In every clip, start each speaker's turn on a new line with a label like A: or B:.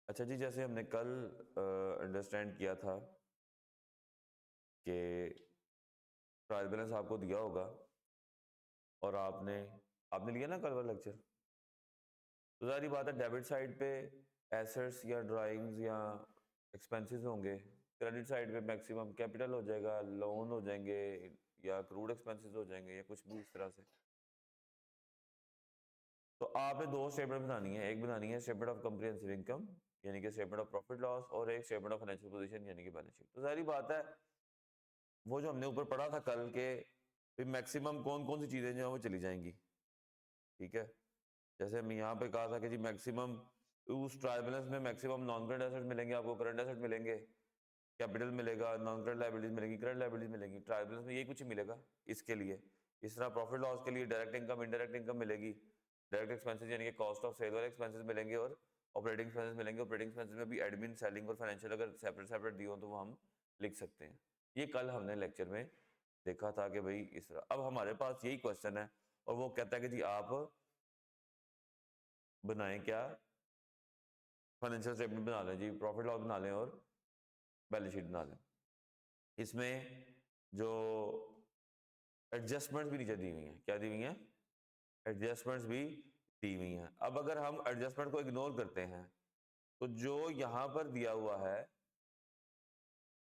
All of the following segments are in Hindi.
A: अच्छा जी, जैसे हमने कल अंडरस्टैंड किया था कि ट्रायल बैलेंस आपको दिया होगा और आपने आपने लिया ना कल वाला लेक्चर। तो सारी बात है, डेबिट साइड पे एसेट्स या ड्राइंग्स या एक्सपेंसेस होंगे, क्रेडिट साइड पे मैक्सिमम कैपिटल हो जाएगा, लोन हो जाएंगे या क्रूड एक्सपेंसेस हो जाएंगे या कुछ भी इस तरह से। तो आपने दो स्टेटमेंट बनानी है, एक बनानी है स्टेटमेंट ऑफ कंप्रिहेंसिव इनकम यानी कि स्टेटमेंट ऑफ प्रॉफिट लॉस, और एक स्टेटमेंट ऑफ फाइनेंशियल पोजीशन यानी कि बैलेंस शीट। तो सारी बात है, वो जो हमने ऊपर पढ़ा था कल के मैक्सिमम कौन कौन सी चीजें जो है वो चली जाएंगी। ठीक है, जैसे हम यहाँ पे कहा था कि जी मैक्सिमम उस ट्रायल बैलेंस में मैक्सिमम नॉन करंट एसेट मिलेंगे, आपको करंट एसेट मिलेंगे, कैपिटल मिलेगा, नॉन करंट लायबिलिटीज मिलेंगी, करंट लायबिलिटीज मिलेंगी। ट्रायल बैलेंस में यही कुछ मिलेगा इसके लिए। इस तरह प्रॉफिट लॉस के लिए डायरेक्ट इनकम, इनडायरेक्ट इनकम मिलेगी, डायरेक्ट एक्सपेंसेस यानी कि कॉस्ट ऑफ सेल वाले एक्सपेंसेस मिलेंगे, और ऑपरेटिंग एक्सपेंसेस मिलेंगे। ऑपरेटिंग एक्सपेंसेस में भी एडमिन, सेलिंग और फाइनेंशियल अगर सेपरेट सेपरेट दिए हो तो वो हम लिख सकते हैं। ये कल हमने लेक्चर में देखा था कि भाई इस तरह। अब हमारे पास यही क्वेश्चन है और वो कहता है कि जी आप बनाएं क्या, फाइनेंशियल स्टेटमेंट बना लें जी, प्रॉफिट लॉस बना लें और बैलेंस शीट बना लें। इसमें जो एडजस्टमेंट्स भी नीचे दी हुई हैं, क्या दी हुई हैं, एडजस्टमेंट्स भी दी हुई हैं। अब अगर हम एडजस्टमेंट को इग्नोर करते हैं तो जो यहां पर दिया हुआ है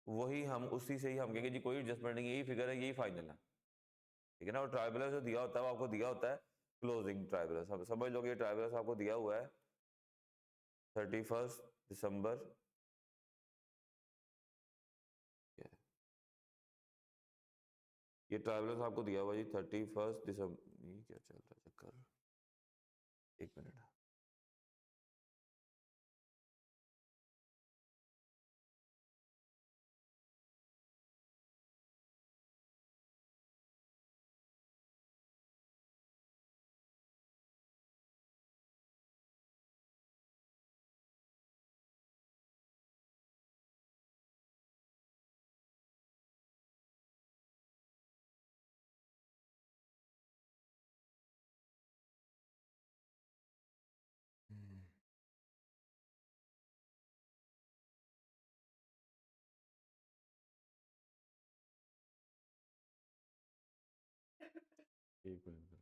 A: वही हम उसी से ही हम कहेंगे जी कोई एडजस्टमेंट नहीं, यही फिगर है, यही फाइनल है। ठीक है ना। और ट्रायल बैलेंस जो दिया होता है वो आपको दिया होता है क्लोजिंग ट्रायल बैलेंस। अब समझ लो कि ये ट्रायल बैलेंस आपको दिया हुआ है 31 दिसंबर। ये ट्रायल बैलेंस आपको दिया हुआ जी 31 दिसंबर। ये क्या चल रहा है चक्कर, एक मिनट। एक मिनट।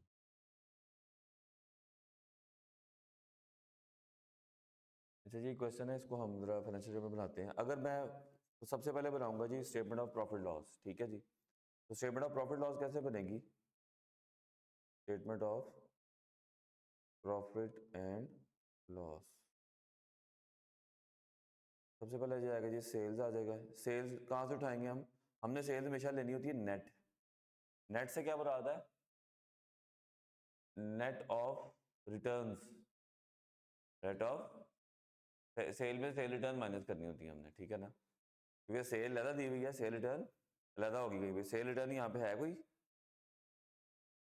A: अच्छा जी, क्वेश्चन है, इसको हम जरा फाइनेंशियल में बनाते हैं। अगर मैं तो सबसे पहले बनाऊंगा जी स्टेटमेंट ऑफ प्रॉफिट लॉस। ठीक है जी, तो स्टेटमेंट ऑफ प्रॉफिट लॉस कैसे बनेगी, statement of profit and loss. सबसे पहले जो आएगा जी सेल्स आ जाएगा। सेल्स कहां से उठाएंगे हम, हमने सेल्स हमेशा लेनी होती है नेट। नेट से क्या मुराद है, net of returns, net of sale में सेल रिटर्न माइनस करनी होती है हमने। ठीक है ना, क्योंकि सेल अलग दी हुई है, सेल रिटर्न अलग होगी कहीं पे। सेल रिटर्न यहाँ पे है कोई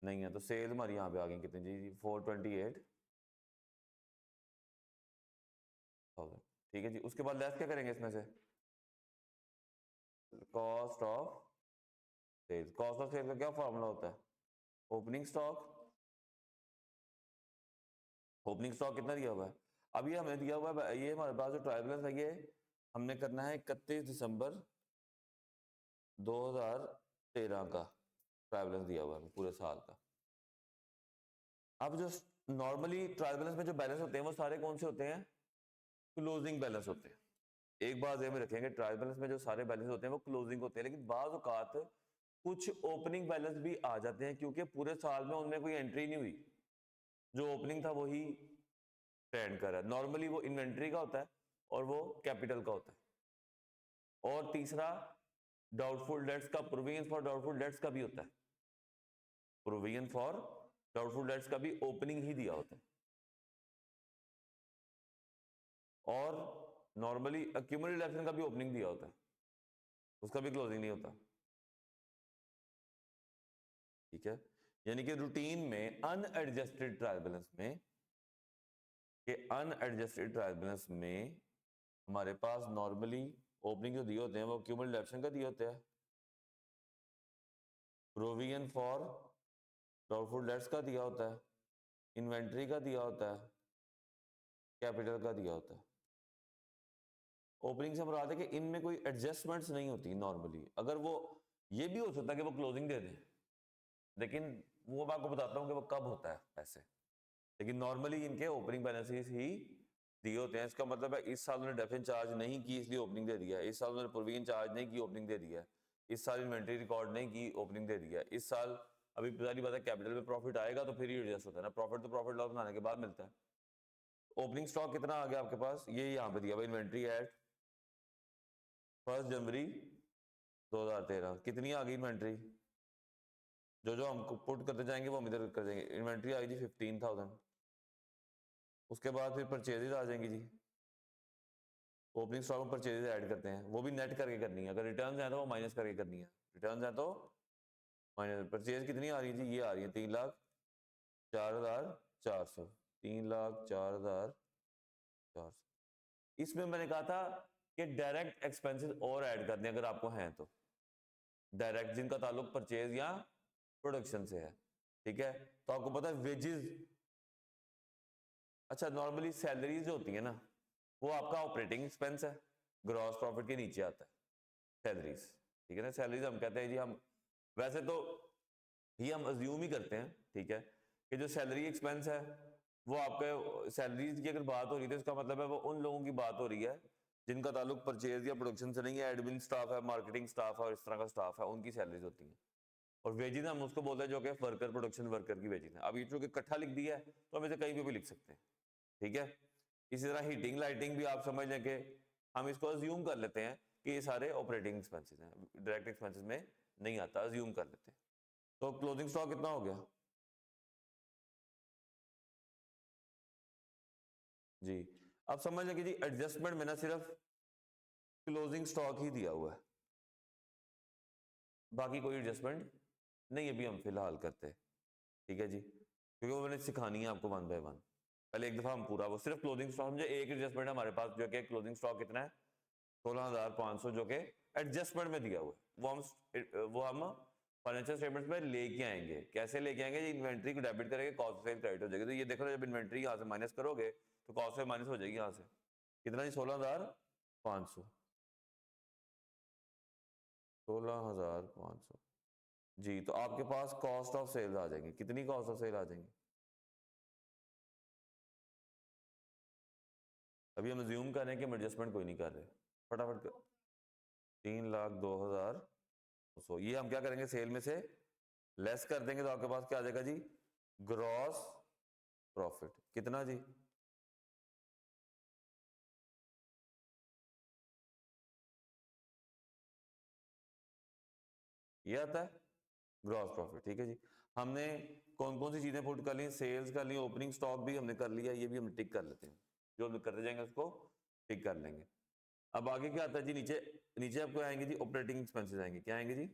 A: नहीं है, तो सेल हमारी यहाँ पे आ गई कितनी जी, 428,000। ठीक है जी, उसके बाद लेस क्या करेंगे इसमें से, cost of sales. Cost of sale का क्या फॉर्मूला होता है, ओपनिंग स्टॉक। ओपनिंग स्टॉक कितना दिया हुआ है, अब ये हमें दिया हुआ है, ये हमारे पास जो ट्रायल बैलेंस है ये हमने करना है 31 दिसंबर 2013 का ट्रायल बैलेंस दिया हुआ है पूरे साल का। अब जो नॉर्मली ट्रायल बैलेंस में जो बैलेंस होते हैं वो सारे कौन से होते हैं, क्लोजिंग बैलेंस होते हैं। एक बात ये में रखेंगे, ट्रायल बैलेंस में जो सारे बैलेंस होते हैं वो क्लोजिंग होते हैं, लेकिन बाज औकात कुछ ओपनिंग बैलेंस भी आ जाते हैं क्योंकि पूरे साल में उनमें कोई एंट्री नहीं हुई, जो ओपनिंग था वही ट्रेंड कर रहा है। नॉर्मली वो इन्वेंट्री का होता है और वो कैपिटल का होता है। और तीसरा डाउटफुल डेट्स का, प्रोविजन फॉर डाउटफुल डेट्स का भी होता है। प्रोविजन फॉर डाउटफुल डेट्स का भी ओपनिंग ही दिया होता है। और नॉर्मली अक्यूमुलेटेड एक्शन का भी ओपनिंग दिया होता है, उसका भी क्लोजिंग नहीं होता। ठीक है, यानी कि रूटीन में अनएडजस्टेड ट्रायल बैलेंस में, कि अनएडजस्टेड ट्रायल बैलेंस में हमारे पास नॉर्मली ओपनिंग जो दिए होते हैं वो क्यूमुलेटेड एक्शन का दिए होते हैं, प्रोविजन फॉर डाउटफुल डेट्स का दिया होता है, इन्वेंट्री का दिया होता है, कैपिटल का दिया होता है। ओपनिंग से मुराद है कि इनमें कोई एडजस्टमेंट्स नहीं होती नॉर्मली। अगर वो, ये भी हो सकता है कि वो क्लोजिंग दे दें, लेकिन वो मैं आपको बताता हूँ कि वो कब होता है ऐसे। लेकिन नॉर्मली इनके ओपनिंग बैलेंसेस ही दिए होते हैं। इसका मतलब है इस साल उन्होंने डेफिनेट चार्ज नहीं की इसलिए ओपनिंग दे दिया, इस साल उन्होंने प्रोविजन चार्ज नहीं की ओपनिंग दे दिया, इस साल इन्वेंट्री रिकॉर्ड नहीं की ओपनिंग दे दिया, इस साल अभी सारी बात है कैपिटल में प्रॉफिट आएगा तो फिर ही एडजस्ट होता है ना, प्रॉफिट तो प्रॉफिट लॉस बनाने के बाद मिलता है। ओपनिंग स्टॉक कितना आ गया आपके पास, ये यहाँ पे दिया भाई, इन्वेंट्री एट 1 जनवरी 2013 कितनी आ गई इन्वेंट्री, जो जो हम पुट करते जाएंगे वो हम इधर कर देंगे। इन्वेंट्री आई जी 15,000, उसके बाद फिर परचेजेज आ जाएंगी जी, ओपनिंग स्टॉक में परचेजेज ऐड करते हैं, वो भी नेट करके करनी है, अगर रिटर्न है तो वो माइनस करके करनी है, रिटर्न है तो माइनस। परचेज कितनी आ रही है जी, ये आ रही है 3,04,400, 3,04,400। इसमें मैंने कहा था कि डायरेक्ट एक्सपेंसेस और ऐड करने अगर आपको हैं तो, डायरेक्ट जिनका ताल्लुक परचेज या प्रोडक्शन से है, ठीक है। तो आपको पता है वेजेस, अच्छा नॉर्मली सैलरीज जो होती है ना वो आपका ऑपरेटिंग एक्सपेंस है, ग्रॉस प्रॉफिट के नीचे आता है सैलरीज, ठीक है ना। सैलरीज हम कहते हैं जी, हम वैसे तो ये हम अज्यूम ही करते हैं, ठीक है, कि जो सैलरी एक्सपेंस है वो आपके सैलरीज की अगर बात हो रही है तो इसका मतलब है वो उन लोगों की बात हो रही है जिनका ताल्लुक परचेज या प्रोडक्शन से नहीं है, एडमिन स्टाफ है, मार्केटिंग स्टाफ है और इस तरह का स्टाफ है, उनकी सैलरीज होती हैं। और वेजिज हम उसको बोलते हैं जो कि वर्कर, प्रोडक्शन वर्कर की वेजिज है। अब ये चूंकि इकट्ठा लिख दिया है तो हम इसे कहीं पे भी लिख सकते हैं, ठीक है। इसी तरह हीटिंग लाइटिंग भी आप समझ लें कि हम इसको अज्यूम कर लेते हैं कि ये सारे ऑपरेटिंग एक्सपेंसेस हैं, डायरेक्ट एक्सपेंसेस में नहीं आता, अज्यूम कर लेते हैं। तो क्लोजिंग स्टॉक कितना हो गया जी, अब समझ लें कि जी एडजस्टमेंट में ना सिर्फ क्लोजिंग स्टॉक ही दिया हुआ है, बाकी कोई एडजस्टमेंट नहीं अभी हम फिलहाल करते हैं, ठीक है जी, क्योंकि वो मैंने सिखानी है आपको वन बाय वन। पहले एक दफा हम पूरा, वो सिर्फ क्लोजिंग स्टॉक, मुझे एक एडजस्टमेंट है हमारे पास जो कि क्लोजिंग स्टॉक कितना है 16,500, जो कि एडजस्टमेंट में दिया हुआ है, वो हम फाइनेंशियल स्टेटमेंट्स में लेके आएंगे। कैसे लेके आएंगे जी, इन्वेंट्री को डेबिट करेंगे, कॉस्ट सेल क्रेडिट हो जाएगी। तो ये देखो जब इन्वेंट्री यहाँ से माइनस करोगे तो कॉस्ट सेल माइनस हो जाएगी यहाँ से, कितना जी 16,500, 16,500 जी। तो आपके पास कॉस्ट ऑफ सेल्स आ जाएंगे, कितनी कॉस्ट ऑफ सेल आ जाएंगी, अभी हम ज्यूम कर रहे हैं कि हम एडजस्टमेंट कोई नहीं कर रहे, फटाफट कर। 3,02,200, ये हम क्या करेंगे सेल में से लेस कर देंगे तो आपके पास क्या आ जाएगा जी, ग्रॉस प्रॉफिट कितना जी, ये आता है ग्रॉस प्रॉफिट, ठीक है जी। हमने कौन कौन सी चीजें पुट कर ली, सेल्स कर ली, ओपनिंग स्टॉक भी हमने कर लिया, ये भी हम टिक कर लेते हैं, जो हम करते जाएंगे उसको टिक कर लेंगे। अब आगे क्या आता है जी, नीचे नीचे आपको आएंगे जी ऑपरेटिंग एक्सपेंसेस आएंगे, क्या आएंगे जी,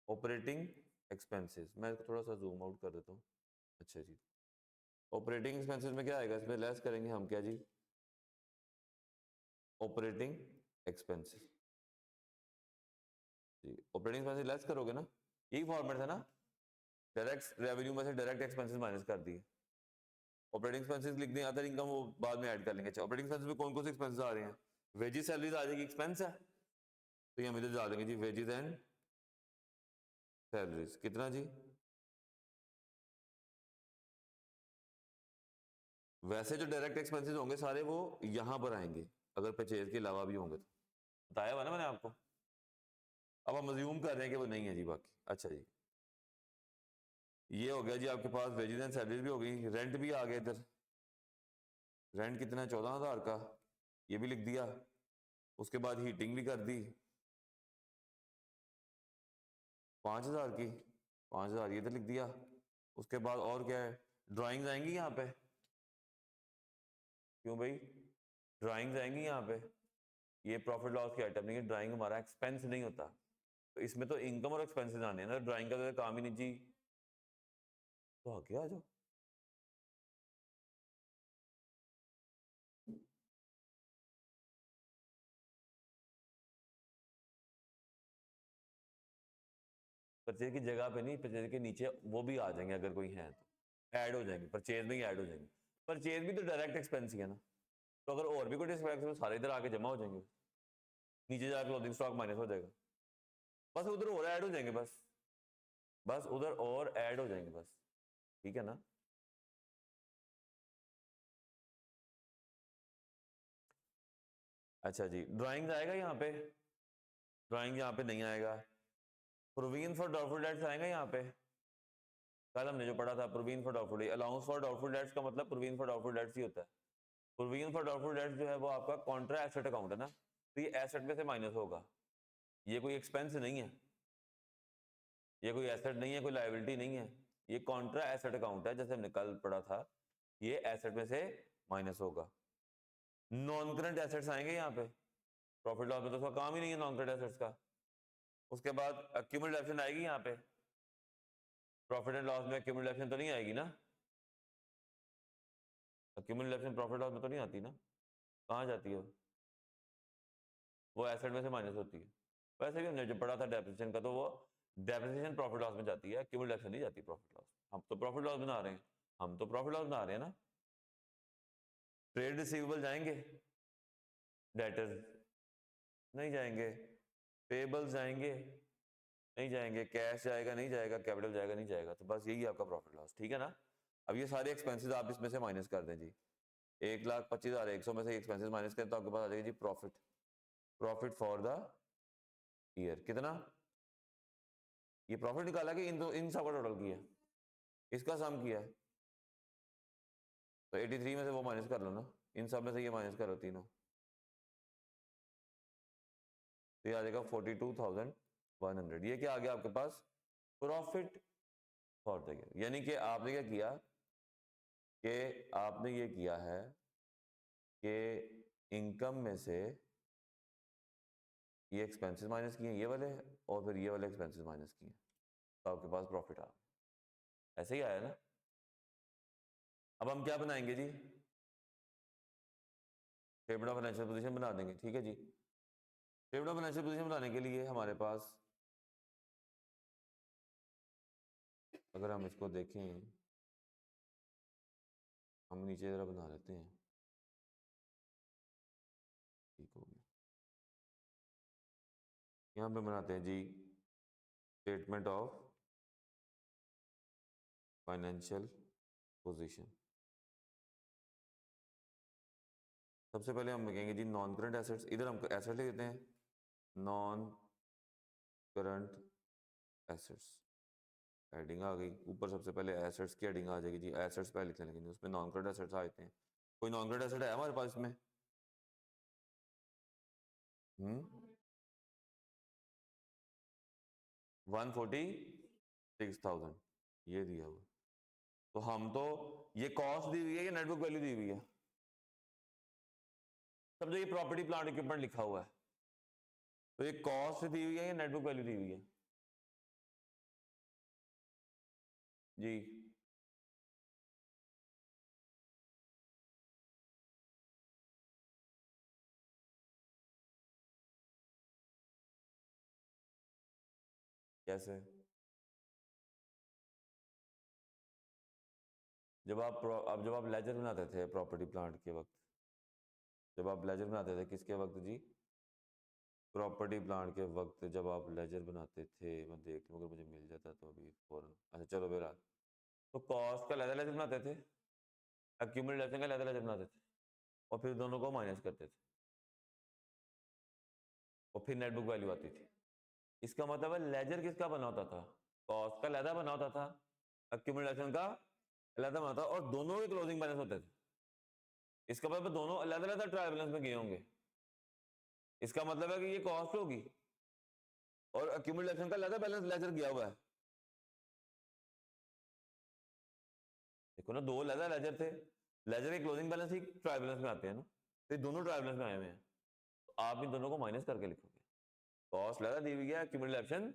A: ऑपरेटिंग एक्सपेंसेस। मैं इसको थोड़ा सा जूम आउट कर देता हूँ, अच्छा जी। ऑपरेटिंग एक्सपेंसेस में क्या आएगा, इसमें लेस करेंगे हम क्या जी, ऑपरेटिंग एक्सपेंसेस जी। ऑपरेटिंग एक्सपेंसेस लेस करोगे ना, यही फॉर्मेट है ना, डायरेक्ट रेवेन्यू में से डायरेक्ट एक्सपेंसेस माइनस कर दिए, ऑपरेटिंग एक्सपेंसेस लिख दें, अदर इनकम वो बाद में ऐड कर लेंगे। अच्छा ऑपरेटिंग एक्सपेंसेस में कौन कौन से एक्सपेंसेस आ रहे हैं, वेजेस सैलरीज आ जाएगी, एक्सपेंस है तो ये हम इधर डाल देंगे जी, वेजेस एंड सैलरीज कितना जी, वैसे जो डायरेक्ट एक्सपेंसेस होंगे सारे वो यहां पर आएंगे, अगर परचेज के अलावा भी होंगे तो, बताया हुआ ना मैंने आपको। अब हम अज्यूम कर रहे हैं कि वो नहीं है जी बाकी। अच्छा जी, ये हो गया जी आपके पास, वेजेस एंड सैलरीज भी हो गई, रेंट भी आ गया इधर, रेंट कितना है 14,000 का, ये भी लिख दिया। उसके बाद हीटिंग भी कर दी 5,000 की, 5,000 ये तो लिख दिया। उसके बाद और क्या है, ड्राइंग्स आएंगी यहाँ पे, क्यों भाई, ड्राइंग्स आएंगी यहाँ पे, ये प्रॉफिट लॉस की आइटम नहीं है, ड्राइंग हमारा एक्सपेंस नहीं होता, तो इसमें तो इनकम और एक्सपेंसेस आने हैं ना, ड्राइंग का तो काम ही नहीं जी। तो आगे आ जाओ, परचेज की जगह पे नहीं, परचेज के नीचे वो भी आ जाएंगे अगर कोई है तो, ऐड हो जाएंगे, परचेज में ही ऐड हो जाएंगे। परचेज भी तो डायरेक्ट एक्सपेंस ही है ना, तो अगर और भी कोई डिस्ट्रैक्शन सारे इधर आके जमा हो जाएंगे, नीचे जाकर क्लोजिंग स्टॉक माइनस हो जाएगा, बस उधर और ऐड हो जाएंगे, बस उधर और ऐड हो जाएंगे बस, ठीक है ना। अच्छा जी, ड्राइंग आएगा यहाँ पे, ड्राइंग यहाँ पे नहीं आएगा। प्रोविजन फॉर डाउटफुल डेट्स आएगा यहाँ पे, कल हमने जो पढ़ा था provision for doubtful debts, allowance for doubtful debts का मतलब प्रोविजन फॉर डाउटफुल डेट्स ही होता है। प्रोविजन फॉर डाउटफुल डेट्स जो है वो आपका कॉन्ट्रा एसेट अकाउंट है ना, तो ये एसेट में से माइनस होगा, ये कोई एक्सपेंस नहीं है, ये कोई एसेट नहीं है, कोई लायबिलिटी नहीं है, ये कॉन्ट्रा एसेट अकाउंट है, जैसे हमने कल पढ़ा था, ये एसेट में से माइनस होगा। नॉन करंट एसेट्स आएंगे यहाँ पे, प्रॉफिट लॉस में तो उसका काम ही नहीं है नॉन करंट एसेट्स का। उसके बाद एक्यूमुलेशन आएगी यहाँ पे, प्रॉफिट एंड लॉस में एक्यूमुलेशन तो नहीं आएगी ना, एक्यूमुलेशन प्रॉफिट लॉस में तो नहीं आती ना, कहाँ जाती है वो एसेट में से माइनस होती है। वैसे भी हमने जो पढ़ा था डेप्रिसिएशन का, तो वो डेप्रिसिएशन प्रॉफिट लॉस में जाती है, एक्यूमुलेशन नहीं जाती प्रॉफिट लॉस। हम तो प्रॉफिट लॉस बना रहे हैं, हम तो प्रॉफिट लॉस बना रहे हैं ना। ट्रेड रिसीवेबल जाएंगे, डेटर्स नहीं जाएंगे, पेबल्स जाएंगे नहीं जाएंगे, कैश जाएगा नहीं जाएगा, कैपिटल जाएगा नहीं जाएगा, तो बस यही आपका प्रॉफिट लॉस, ठीक है ना। अब ये सारे एक्सपेंसेस आप इसमें से माइनस कर दें जी, 1,25,100 में से एक्सपेंसेस माइनस करें तो आपके पास आ जाएगी जी profit, profit for the year कितना, ये प्रॉफिट निकाला कि इन सब का टोटल किया, इसका सम किया है, तो 83 में से वो माइनस कर लो ना, इन सब में से ये माइनस करो तीनों, तो ये आ जाएगा 42,100। ये क्या आ गया आपके पास, प्रॉफिट फॉर द ईयर। यानी कि आपने क्या किया, कि आपने ये किया है कि इनकम में से ये एक्सपेंसेस माइनस किए ये वाले, और फिर ये वाले एक्सपेंसेस माइनस किए, तो आपके पास प्रॉफिट आ गया, ऐसे ही आया ना। अब हम क्या बनाएंगे जी, स्टेटमेंट ऑफ फाइनेंशियल पोजीशन बना देंगे, ठीक है जी। स्टेटमेंट ऑफ फाइनेंशियल पोजीशन बनाने के लिए हमारे पास, अगर हम इसको देखें, हम नीचे जरा बना लेते हैं, ठीक हो गया। यहाँ पे बनाते हैं जी स्टेटमेंट ऑफ फाइनेंशियल पोजीशन। सबसे पहले हम लिखेंगे जी नॉन करंट एसेट्स, इधर हम एसेट लिख देते हैं, नॉन करंट एसेट्स, हेडिंग आ गई ऊपर, सबसे पहले एसेट्स की हेडिंग आ जाएगी जी, एसेट्स पहले लिखने लगेंगे, उसमें नॉन करंट एसेट्स आते हैं। कोई नॉन करंट एसेट है हमारे पास इसमें, 146,000 ये दिया हुआ, तो हम तो, ये कॉस्ट दी हुई है या नेटवर्क वैल्यू दी हुई है, समझो ये प्रॉपर्टी प्लांट इक्विपमेंट लिखा हुआ है, तो ये कॉस्ट दी हुई है या नेटवर्क वैल्यू दी हुई है जी। कैसे, जब आप लेजर बनाते थे प्रॉपर्टी प्लांट के वक्त, जब आप लेजर बनाते थे किसके वक्त जी, प्रॉपर्टी प्लांट के वक्त जब आप लेजर बनाते थे, मैं देख लूँ अगर मुझे मिल जाता तो अभी फौरन, अच्छा चलो मेरा, तो कॉस्ट का लेजर लेजर बनाते थे, एक्यूमुलेशन का लेजर लेजर बनाते थे, और फिर दोनों को माइनस करते थे, और फिर नेटबुक वैल्यू आती थी। इसका मतलब है लेजर किसका बना होता था, कॉस्ट का लेजर बना होता था, एक्यूमुलेशन का लेजर बना था, और दोनों के क्लोजिंग बैलेंस होते थे। इसका मतलब दोनों अलग अलग ट्रायल बैलेंस में गए होंगे, इसका मतलब है कि ये कॉस्ट होगी और एक्यूमुलेशन का लेजर बैलेंस लेजर गया हुआ है। देखो ना, दो लेजर लेजर थे, लेजर के क्लोजिंग बैलेंस ही ट्रायल बैलेंस में आते हैं ना, तो ये दोनों ट्रायल बैलेंस में आए हुए हैं, तो आप इन दोनों को माइनस करके लिखोगे, कॉस्ट लेजर दी हुई है, एक्यूमुलेशन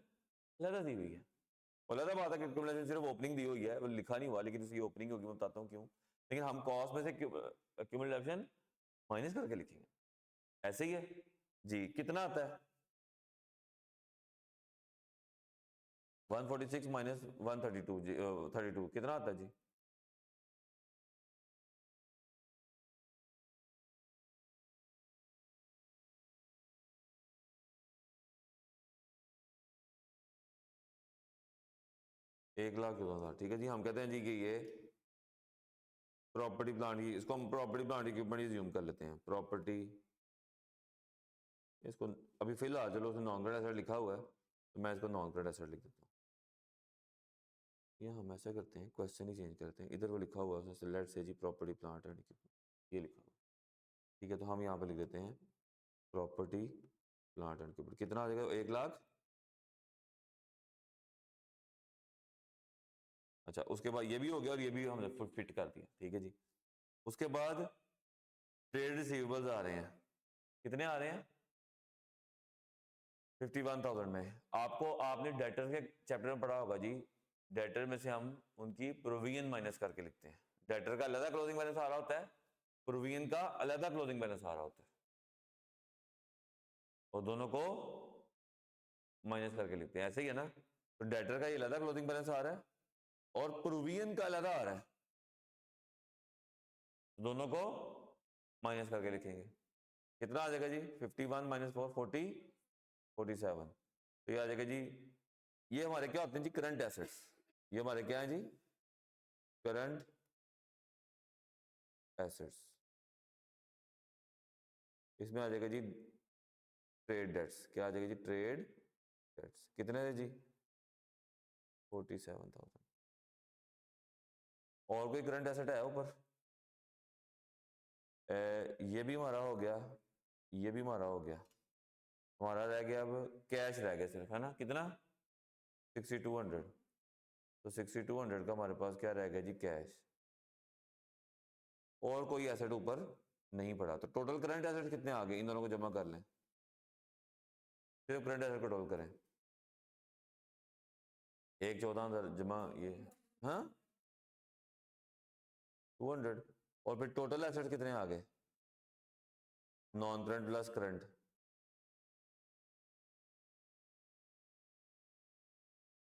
A: लेजर दी हुई है। और लेजर बात है कि एक्यूमुलेशन सिर्फ ओपनिंग दी हुई है, वो लिखा नहीं हुआ, लेकिन इसकी ओपनिंग होगी, मैं बताता हूँ क्यों, लेकिन हम कॉस्ट में से एक्यूमुलेशन माइनस करके लिखेंगे, ऐसे ही है जी। कितना आता है 146 माइनस 132 जी, 32 कितना आता है जी, 1,14,000, ठीक है जी। हम कहते हैं जी कि ये प्रॉपर्टी प्लांट की, इसको हम प्रॉपर्टी प्लांट इक्विपमेंट ज्यूम कर लेते हैं, प्रॉपर्टी, इसको अभी फिलहाल चलो उसमें नॉन करेंट एसेट लिखा हुआ है तो मैं इसको नॉन करेंट एसेट लिख देता हूँ। या हम ऐसा करते हैं, क्वेश्चन ही चेंज करते हैं, इधर वो लिखा हुआ है let's say G property plant and equipment, ये लिखा हुआ है, ठीक है। तो हम यहाँ पे लिख देते हैं प्रॉपर्टी प्लांट एंड इक्विपमेंट, कितना आ जाएगा 1,00,000। अच्छा, उसके बाद ये भी हो गया और ये भी हमने फिट कर दिया, ठीक है जी। उसके बाद ट्रेड रिसीवेबल्स आ रहे हैं, कितने आ रहे हैं 51,000 में। आपको, आपने डेटर के चैप्टर में पढ़ा होगा जी, डेटर में से हम उनकी प्रोविजन माइनस करके लिखते हैं। डेटर का अलग क्लोजिंग बैलेंस आ रहा होता है, प्रोविजन का अलग क्लोजिंग बैलेंस आ रहा होता है, और दोनों को माइनस करके लिखते हैं, ऐसे ही है ना। तो डेटर का ये अलग क्लोजिंग बैलेंस आ रहा है और प्रोविजन का अलग आ रहा है, दोनों को माइनस करके लिखेंगे। कितना आ जाएगा जी 51 माइनस 4 40 47। तो ये आ जाएगा जी, ये हमारे क्या होते हैं जी करंट एसेट्स, ये हमारे क्या है जी करंट एसेट्स। इसमें आ जाएगा जी ट्रेड डेट्स, क्या आ जाएगा जी ट्रेड डेट्स, कितने है जी 47,000। और कोई करंट एसेट है ऊपर? ये भी हमारा हो गया, ये भी हमारा हो गया, हमारा रह गया अब कैश रह गया सिर्फ, है ना, कितना 6200। तो 6200 का हमारे पास क्या रह गया जी कैश, और कोई एसेट ऊपर नहीं पड़ा। तो टोटल करंट एसेट कितने आ गए, इन दोनों को जमा कर लें, सिर्फ करंट एसेट को टोटल करें, 1,14,000 जमा ये, हाँ 200। और फिर टोटल एसेट कितने आ गए non current plus current,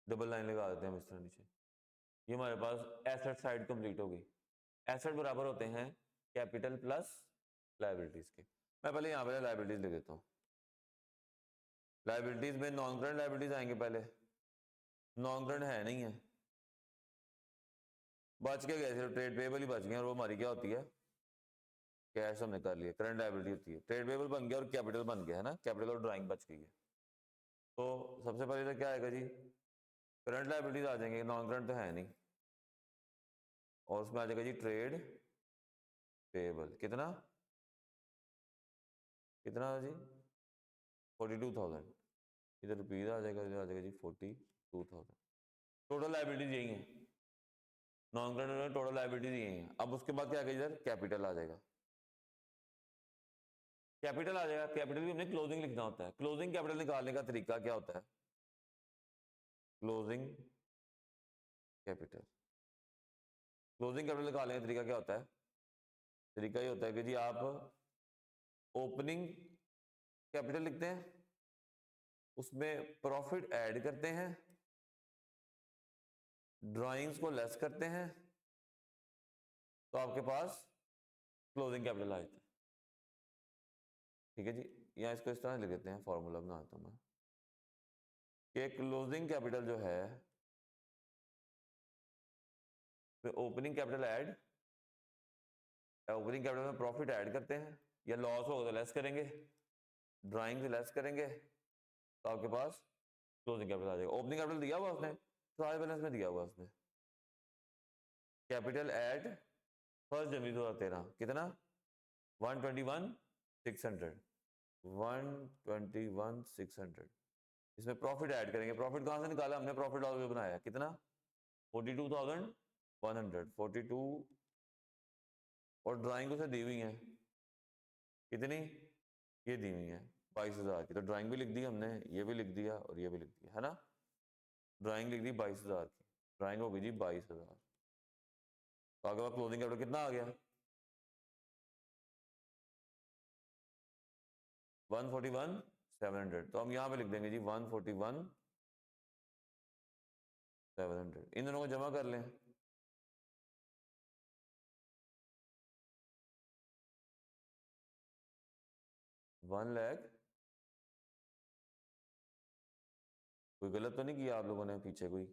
A: double line लगा देते हैं हम इस तरह नीचे। ये हमारे पास एसेट साइड कंप्लीट हो गई। एसेट बराबर होते हैं कैपिटल प्लस लायबिलिटीज के। मैं पहले यहाँ पे लायबिलिटीज लिख देता हूँ। लायबिलिटीज में नॉन करंट लायबिलिटीज आएंगे पहले, नॉन करंट है नहीं है, बच के गए सिर्फ ट्रेड पेबल ही बच गए, और वो हमारी क्या होती है कैश, हमने कर लिया, करंट लायबिलिटी होती है। ट्रेड पेबल बन गया और कैपिटल बन गया, है ना, कैपिटल और ड्राइंग बच गई है। तो सबसे पहले तो क्या आएगा जी करंट लायबिलिटीज आ जाएंगे, नॉन करंट तो है नहीं, और उसमें आ जाएगा जी ट्रेड पेबल, कितना कितना जी 42,000, इधर रुपीज आ जाएगा, इधर आ जाएगा जी 42,000। टोटल लायबिलिटीज यही है, नॉन करंट टोटल लायबिलिटीज यही है। अब उसके बाद क्या आएगा इधर कैपिटल आ जाएगा, कैपिटल आ जाएगा। कैपिटल भी हमने क्लोजिंग लिखना होता है। क्लोजिंग कैपिटल निकालने का तरीका क्या होता है, क्लोजिंग कैपिटल, क्लोजिंग कैपिटल निकालने का तरीका क्या होता है, तरीका ये होता है कि जी आप ओपनिंग कैपिटल लिखते हैं, उसमें प्रॉफिट ऐड करते हैं, ड्राइंग्स को लेस करते हैं, तो आपके पास क्लोजिंग कैपिटल आ जाता है, ठीक है जी। या इसको इस तरह लिख देते हैं, फॉर्मूला बनाता हूं मैं कि क्लोजिंग कैपिटल जो है opening capital add, opening capital में प्रॉफिट ऐड करते हैं, या लॉस हो तो लेस करेंगे, ड्राइंग से लेस करेंगे, तो आपके पास क्लोजिंग कैपिटल आ जाएगा। ओपनिंग कैपिटल दिया हुआ उसने, ट्रायल बैलेंस में दिया हुआ उसने, कैपिटल एट 1 जनवरी 2013 कितना 121,600, 121,600। इसमें प्रॉफिट ऐड करेंगे, प्रॉफिट कहां से निकाला हमने, प्रॉफिट लॉस बनाया, कितना 42,100, 42, और ड्राइंग उसे दी हुई है कितनी, ये दी हुई है 22,000 की। तो ड्राइंग भी लिख दी हमने, ये भी लिख दिया और ये भी लिख दिया, है ना। ड्राइंग लिख दी 22,000 की, ड्राइंग होगी जी 22,000। तो आगे बाद क्लोजिंग कैपिटल कितना आ गया 141,700। तो हम यहां पे लिख देंगे जी 141,700। इन दोनों को जमा कर लें, 1,00,000। कोई गलत तो नहीं किया आप लोगों ने पीछे कोई,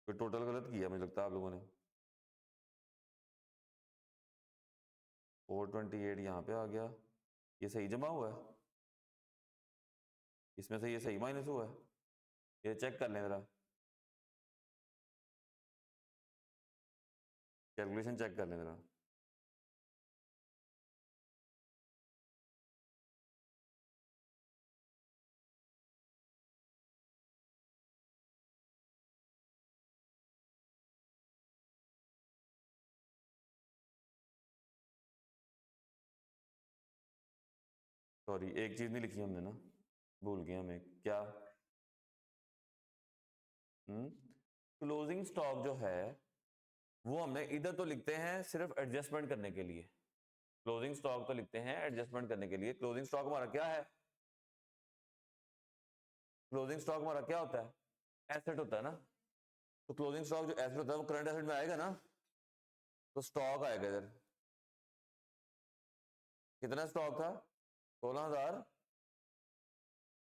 A: कोई टोटल गलत किया मुझे लगता है आप लोगों ने। 428 यहाँ पे आ गया, ये सही जमा हुआ है, इसमें से ये सही माइनस हुआ है, ये चेक कर लें जरा, कैलकुलेशन चेक कर लें जरा। सॉरी एक चीज नहीं लिखी हमने ना, भूल गया हमें क्या। क्लोजिंग स्टॉक जो है वो हमने इधर तो लिखते हैं सिर्फ एडजस्टमेंट करने के लिए, क्लोजिंग स्टॉक तो लिखते हैं एडजस्टमेंट करने के लिए। क्लोजिंग स्टॉक हमारा क्या है, क्लोजिंग स्टॉक हमारा क्या होता है, एसेट होता है ना। तो क्लोजिंग स्टॉक जो एसेट होता है वो करंट एसेट में आएगा ना, तो स्टॉक आएगा इधर। कितना स्टॉक था, 16,000,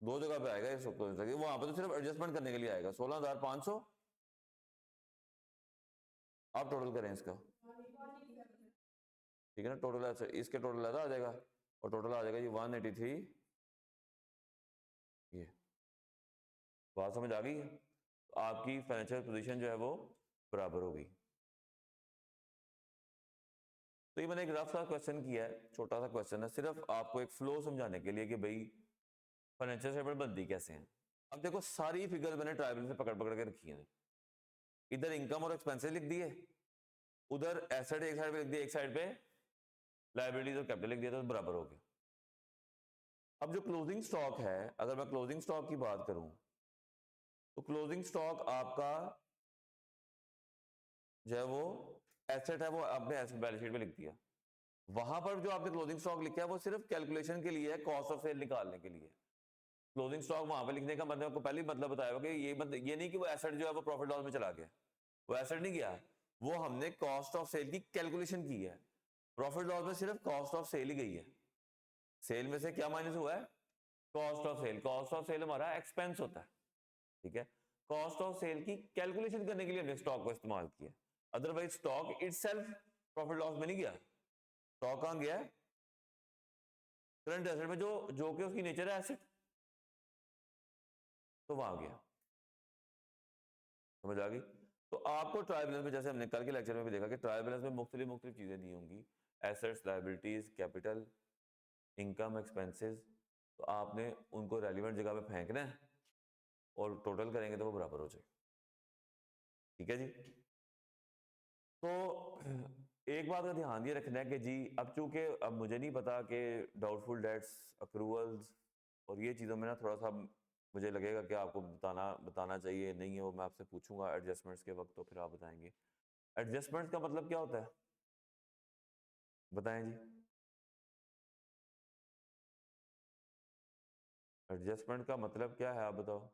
A: दो जगह पे आएगा ये सब, वहां पे तो सिर्फ एडजस्टमेंट करने के लिए आएगा 16,500। आप टोटल करें इसका, ठीक है ना, टोटल ऐसा इसके टोटल ऐसा आ जाएगा, और टोटल आ जाएगा ये 183। ये बात समझ आ गई, तो आपकी फाइनेंशियल पोजीशन जो है वो बराबर होगी। तो ये मैंने एक रफ सा क्वेश्चन किया है, छोटा सा क्वेश्चन है, सिर्फ आपको एक फ्लो समझाने के लिए कि भाई फाइनेंशियल स्टेटमेंट बनती कैसे हैं। अब देखो सारी फिगर मैंने ट्रायबल से पकड़ पकड़ के रखी है, इधर इनकम और एक्सपेंसेस लिख दिए, उधर एसेट एक साइड पे लिख दिया, एक साइड पे लायबिलिटीज और कैपिटल लिख दिया, तो बराबर हो गया। अब जो क्लोजिंग स्टॉक है, अगर मैं क्लोजिंग स्टॉक की बात करूं, तो क्लोजिंग स्टॉक आपका जो है वो एसेट है, वो आपने एसेट बैलेंस शीट में लिख दिया। वहां पर जो आपने क्लोजिंग स्टॉक लिखा है वो सिर्फ कैलकुलेशन के लिए है, कॉस्ट ऑफ सेल निकालने के लिए। क्लोजिंग स्टॉक वहां पे लिखने का मतलब आपको पहले ही मतलब बताया कि ये मतलब ये नहीं कि वो एसेट जो है वो प्रॉफिट लॉस में चला गया, वो एसेट नहीं गया, वो हमने कॉस्ट ऑफ सेल की कैलकुलेशन की है। प्रॉफिट लॉस में सिर्फ कॉस्ट ऑफ सेल ही गई है, सेल में से क्या माइनस हुआ है, cost of sale. Cost of sale हमारा एक्सपेंस होता है, ठीक है। कॉस्ट ऑफ सेल की कैलकुलेशन करने के लिए हमने स्टॉक को इस्तेमाल किया, otherwise stock itself profit loss में नहीं गया। स्टॉक कहां गया, करंट एसेट में, जो जो कि उसकी नेचर है एसेट, तो वहां गया। समझ आ गई। तो आपको ट्रायल बैलेंस में, जैसे हमने कल के लेक्चर में भी देखा कि ट्रायल बैलेंस में मुख्तलिफ चीजें दी होंगी, assets, liabilities, capital, income, expenses, तो आपने उनको रेलिवेंट जगह पे फेंकना है और टोटल करेंगे तो वो बराबर हो जाए, ठीक है जी। तो एक बात का ध्यान ये रखना है कि जी अब चूंकि अब मुझे नहीं पता कि डाउटफुल डेट्स, अक्रूवल्स और ये चीज़ों में ना थोड़ा सा मुझे लगेगा कि आपको बताना चाहिए, नहीं है वो मैं आपसे पूछूंगा एडजस्टमेंट्स के वक्त, तो फिर आप बताएंगे एडजस्टमेंट्स का मतलब क्या होता है, बताएं जी। एडजस्टमेंट का मतलब क्या है आप बताओ।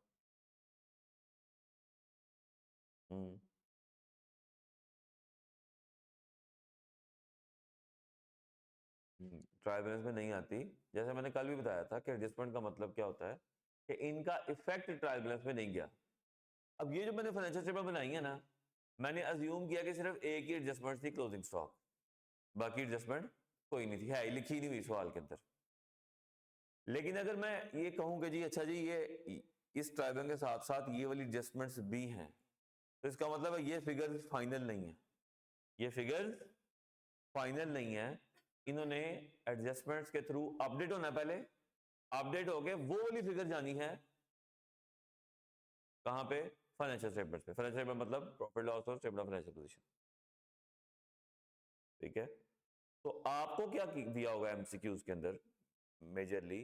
A: हम्म ट्रायल बैलेंस में नहीं आती। जैसे मैंने कल भी बताया था कि एडजस्टमेंट का मतलब क्या होता है कि इनका इफेक्ट ट्रायल बैलेंस में नहीं गया। अब ये जो मैंने फाइनेंशियल स्टेटमेंट बनाई है ना, मैंने अज्यूम किया कि सिर्फ एक ही एडजस्टमेंट थी, क्लोजिंग स्टॉक, बाकी एडजस्टमेंट कोई नहीं थी, है ही लिखी नहीं हुई सवाल के अंदर। लेकिन अगर मैं ये कहूं कि जी अच्छा जी ये इस ट्रायबल के साथ साथ ये वाली एडजस्टमेंट्स भी हैं, तो इसका मतलब है ये फिगर फाइनल नहीं है, ये फिगर फाइनल नहीं है। इन्होंने एडजस्टमेंट्स के थ्रू अपडेट होना, पहले अपडेट हो गए, वो वाली फिगर जानी है कहां पे, फाइनेंशियल स्टेटमेंट्स पे। फाइनेंशियल स्टेटमेंट मतलब प्रॉफिट लॉस और स्टेटमेंट ऑफ फाइनेंशियल पोजीशन, ठीक है। तो आपको क्या दिया होगा एमसीक्यूज के अंदर मेजरली,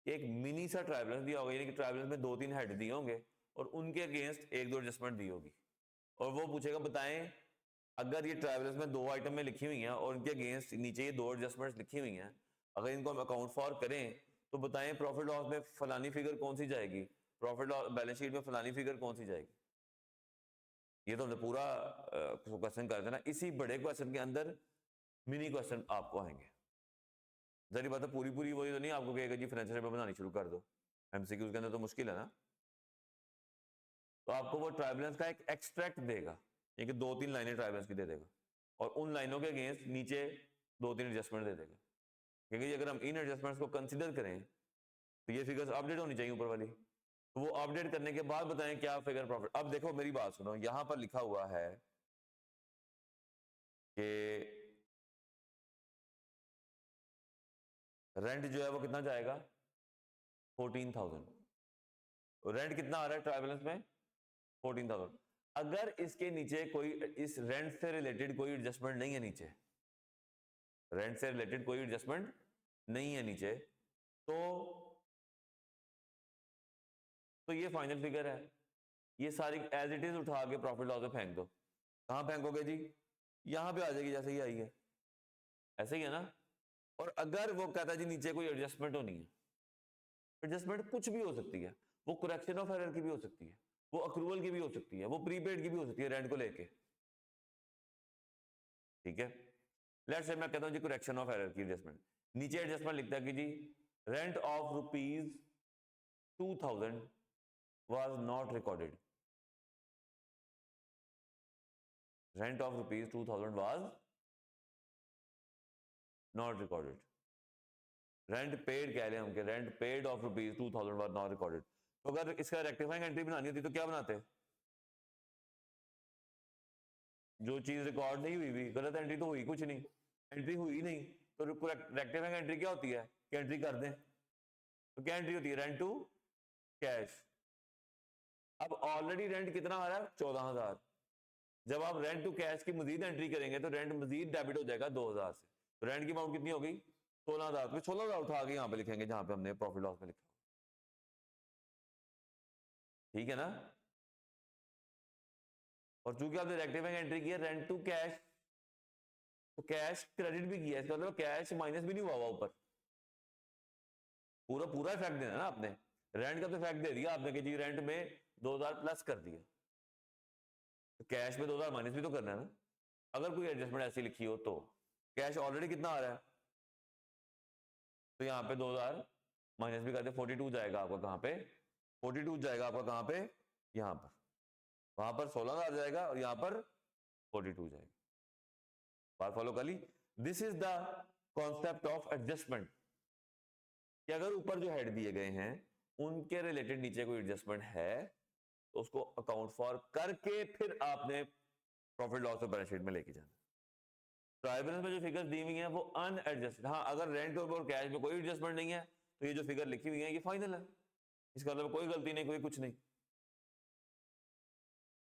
A: एक मिनी सा ट्रायबल दिया होगा, यानी कि ट्रायबल में दो तीन हेड दिए होंगे और उनके अगेंस्ट एक दो एडजस्टमेंट दी होगी, और वो पूछेगा बताएं अगर ये ट्रायबल्स में दो आइटम में लिखी हुई हैं और उनके अगेंस्ट नीचे ये दो एडजस्टमेंट्स लिखी हुई हैं, अगर इनको हम अकाउंट फॉर करें तो बताएं प्रॉफिट लॉस में फलानी फिगर कौन सी जाएगी, प्रॉफिट लॉस बैलेंस शीट में फलानी फिगर कौन सी जाएगी। ये तो हमने पूरा क्वेश्चन कर देना, इसी बड़े क्वेश्चन के अंदर मिनी क्वेश्चन आपको आएंगे। जरी बात है पूरी पूरी वही तो नहीं आपको कहेगा जी फाइनेंशियल पेपर बनानी शुरू कर दो, एमसीक्यूज के अंदर तो मुश्किल है ना। तो आपको वो ट्राइबलेंस का एक एक्सट्रैक्ट देगा, यानी कि 2-3 लाइनें ट्राइबलेंस की दे देगा, और उन लाइनों के अगेंस्ट नीचे 2-3 एडजस्टमेंट दे देगा। क्योंकि अगर हम इन एडजस्टमेंट्स को कंसिडर करें तो ये फिगर्स अपडेट होनी चाहिए ऊपर वाली, तो वो अपडेट करने के बाद बताएं क्या फिगर प्रॉफिट। अब देखो मेरी बात सुनो, यहां पर लिखा हुआ है कि रेंट जो है वो कितना जाएगा, 14,000। रेंट कितना आ रहा है ट्राइबलेंस में, 14,000। अगर इसके नीचे कोई, इस रेंट से रिलेटेड कोई एडजस्टमेंट नहीं है नीचे, रेंट से रिलेटेड कोई एडजस्टमेंट नहीं है नीचे, तो ये फाइनल फिगर है। ये सारी एज इट इज उठा के प्रॉफिट लॉस में फेंक दो। कहां फेंकोगे जी, यहां पे आ जाएगी जैसे ही आई है, ऐसे ही है ना। और अगर वो कहता है जी नीचे कोई एडजस्टमेंट होनी है, एडजस्टमेंट कुछ भी हो सकती है, वो करेक्शन ऑफ एरर की भी हो सकती है, वो अक्रूवल की भी हो सकती है, वो प्रीपेड की भी हो सकती है रेंट को लेके, ठीक है। लेट्स से मैं कहता हूं जी करेक्शन ऑफ एरर की एडजस्टमेंट, नीचे एडजस्टमेंट लिखता है कि जी rent of ₹2,000 was not recorded, rent of ₹2,000 was not recorded, rent paid कह रहे हैं हम कि rent paid of ₹2,000 was not recorded। तो अगर इसका रेक्टिफाइंग एंट्री बनानी होती तो क्या बनाते, जो चीज रिकॉर्ड नहीं हुई भी, गलत एंट्री तो हुई कुछ नहीं, एंट्री हुई नहीं, तो रेक्टिफाइंग एंट्री क्या होती है कि एंट्री कर दें, तो क्या एंट्री होती है, रेंट टू कैश। अब ऑलरेडी रेंट कितना आ रहा है, 14,000। जब आप रेंट टू कैश की मजीद एंट्री करेंगे तो रेंट मजीद डेबिट हो जाएगा 2,000 से, तो रेंट की अमाउंट कितनी होगी, 16,000। तो 16,000 उठा के यहाँ पे लिखेंगे जहां पे हमने प्रॉफिट लॉस में लिखा, ठीक है ना। और चूंकि आपने रेक्टिफाइंग एंट्री की है रेंट टू कैश, तो कैश क्रेडिट भी किया, इसका मतलब कैश माइनस भी नहीं हुआ हुआ ऊपर, पूरा पूरा इफेक्ट देना ना आपने, रेंट का तो इफेक्ट दे दिया आपने कि जी रेंट में 2,000 प्लस कर दिया, तो कैश में 2,000 माइनस भी तो करना है ना, अगर कोई एडजस्टमेंट ऐसी लिखी हो तो। कैश ऑलरेडी कितना आ रहा है, तो यहाँ पे 2,000 माइनस भी कर दे, 42 जाएगा आपका कहाँ पे, 42 जाएगा आपका कहाँ पे, यहाँ पर, वहां पर 16,000 जाएगा और यहाँ पर 42 जाएगा। बात फॉलो कर ली। This is the concept of adjustment, कि अगर ऊपर जो हेड दिए गए हैं उनके रिलेटेड नीचे कोई एडजस्टमेंट है तो उसको अकाउंट फॉर करके फिर आपने प्रॉफिट लॉस और बैलेंस शीट में लेके जाना। ट्राइबल्स में जो फिगर्स दी हुई हैं वो अनएडजस्टेड, हाँ अगर रेंट और कैश में कोई एडजस्टमेंट नहीं है तो ये जो फिगर लिखी हुई है ये फाइनल है, इसका मतलब कोई गलती नहीं, कोई कुछ नहीं।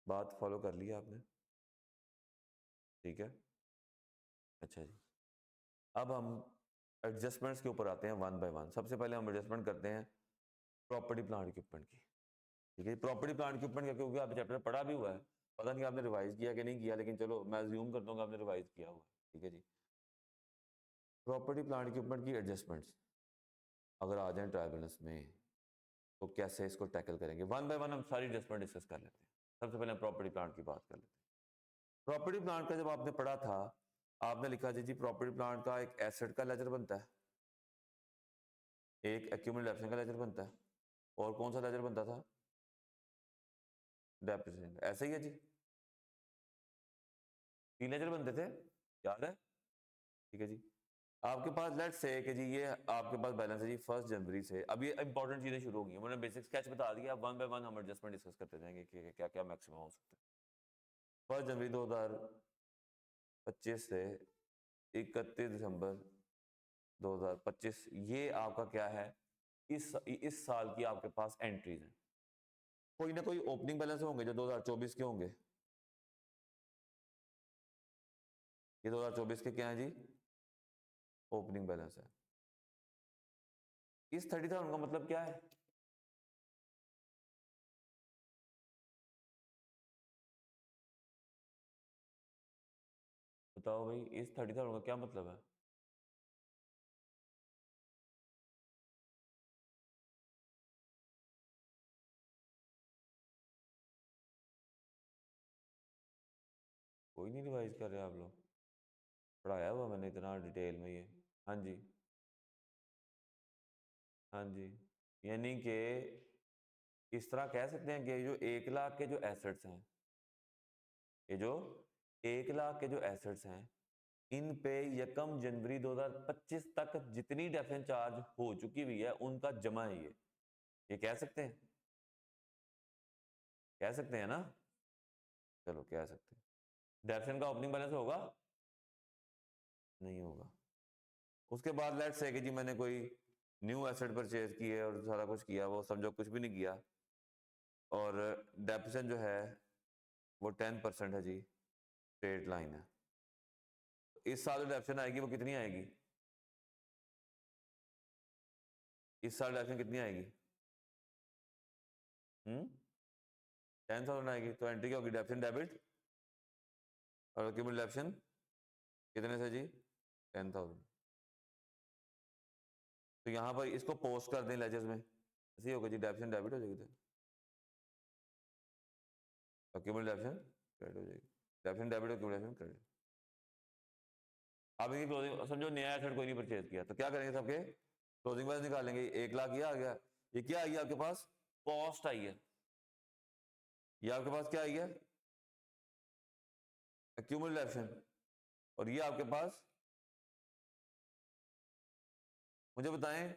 A: बात फॉलो कर लिया आपने, ठीक है। अच्छा जी, अब हम एडजस्टमेंट्स के ऊपर आते हैं वन बाय वन। सबसे पहले हम एडजस्टमेंट करते हैं प्रॉपर्टी प्लांट इक्विपमेंट की, ठीक है। प्रॉपर्टी प्लांट इक्विपमेंट का क्योंकि आप चैप्टर पढ़ा भी हुआ है, पता नहीं आपने रिवाइज किया कि नहीं किया, लेकिन चलो मैं अज्यूम करता हूँ आपने रिवाइज किया हुआ, ठीक है जी। प्रॉपर्टी प्लांट इक्विपमेंट की एडजस्टमेंट्स अगर आ जाए ट्राइब्यूनल्स में तो कैसे इसको टैकल करेंगे, वन बाय वन हम सारी एडजस्टमेंट डिस्कस कर लेते हैं। सबसे पहले हम प्रॉपर्टी प्लांट की बात कर लेते हैं। प्रॉपर्टी प्लांट का जब आपने पढ़ा था, आपने लिखा जी प्रॉपर्टी प्लांट का एक एसेट का लेजर बनता है, एक एक्यूमुलेटेड एब्सेंट का लेजर बनता है, और कौन सा लेजर बनता था, डेप्रिसिएशन। ऐसे ही है जी, 3 लेजर बनते थे, याद है, ठीक है जी। आपके पास लेट्स से कि जी ये आपके पास बैलेंस है जी 1 जनवरी से, अब ये इंपॉर्टेंट चीजें शुरू होगी, मैंने बेसिक स्केच बता दिया, अब वन बाय वन हम एडजस्टमेंट डिस्कस करते जाएंगे कि क्या क्या मैक्सिमम हो सकता है। 1 जनवरी 2025 से 31 दिसंबर 2025, ये आपका क्या है, इस साल की आपके पास एंट्रीज हैं। कोई ना कोई ओपनिंग बैलेंस होंगे जो 2024 के होंगे, ये 2024 के क्या है जी, ओपनिंग बैलेंस है। इस 30,000 का मतलब क्या है, बताओ भाई, इस 30,000 का क्या मतलब है। कोई नहीं रिवाइज कर रहे आप लोग, पढ़ाया हुआ मैंने इतना डिटेल में ये। हाँ जी, हाँ जी, यानी कि इस तरह कह सकते हैं कि ये जो 1 लाख के जो एसेट्स हैं, ये जो 1 लाख के जो एसेट्स हैं, इन पे 1 जनवरी 2025 तक जितनी डेफिनेशन चार्ज हो चुकी हुई है उनका जमा है ये कह सकते हैं, कह सकते हैं ना? चलो कह सकते हैं। डेफिनेशन का ओपनिंग बैलेंस होगा? नहीं होगा। उसके बाद लेट्स से कि जी मैंने कोई न्यू एसेट परचेज की है और सारा कुछ किया, वो समझो कुछ भी नहीं किया, और डेप्रिसिएशन जो है वो 10% है जी, स्ट्रेट लाइन है। इस साल जो डेप्रिसिएशन आएगी वो कितनी आएगी? इस साल डेप्रिसिएशन कितनी आएगी? 10,000 आएगी। तो एंट्री क्या होगी? डेप्रिसिएशन डेबिट, और क्यूमुलेटिव डेप्रिसिएशन कितने से जी? 10,000। तो यहां पर इसको पोस्ट कर दें लेजर्स में, ऐसे ही होगा जी, डेप्रिसिएशन डेबिट हो जाएगी, क्यूमुलेटिव डेप्रिसिएशन क्रेडिट हो जाएगी। डेप्रिसिएशन डेबिट और क्यूमुलेटिव डेप्रिसिएशन क्रेडिट। अब इनकी क्लोजिंग, समझो नया एसेट कोई नहीं परचेज किया, तो क्या करेंगे? सबके क्लोजिंग बैलेंस निकालेंगे। 1 लाख ये आ गया, ये क्या आई है आपके पास? कॉस्ट आई है। ये आपके पास क्या आई है? Accumulative depreciation. और ये आपके पास, मुझे बताएं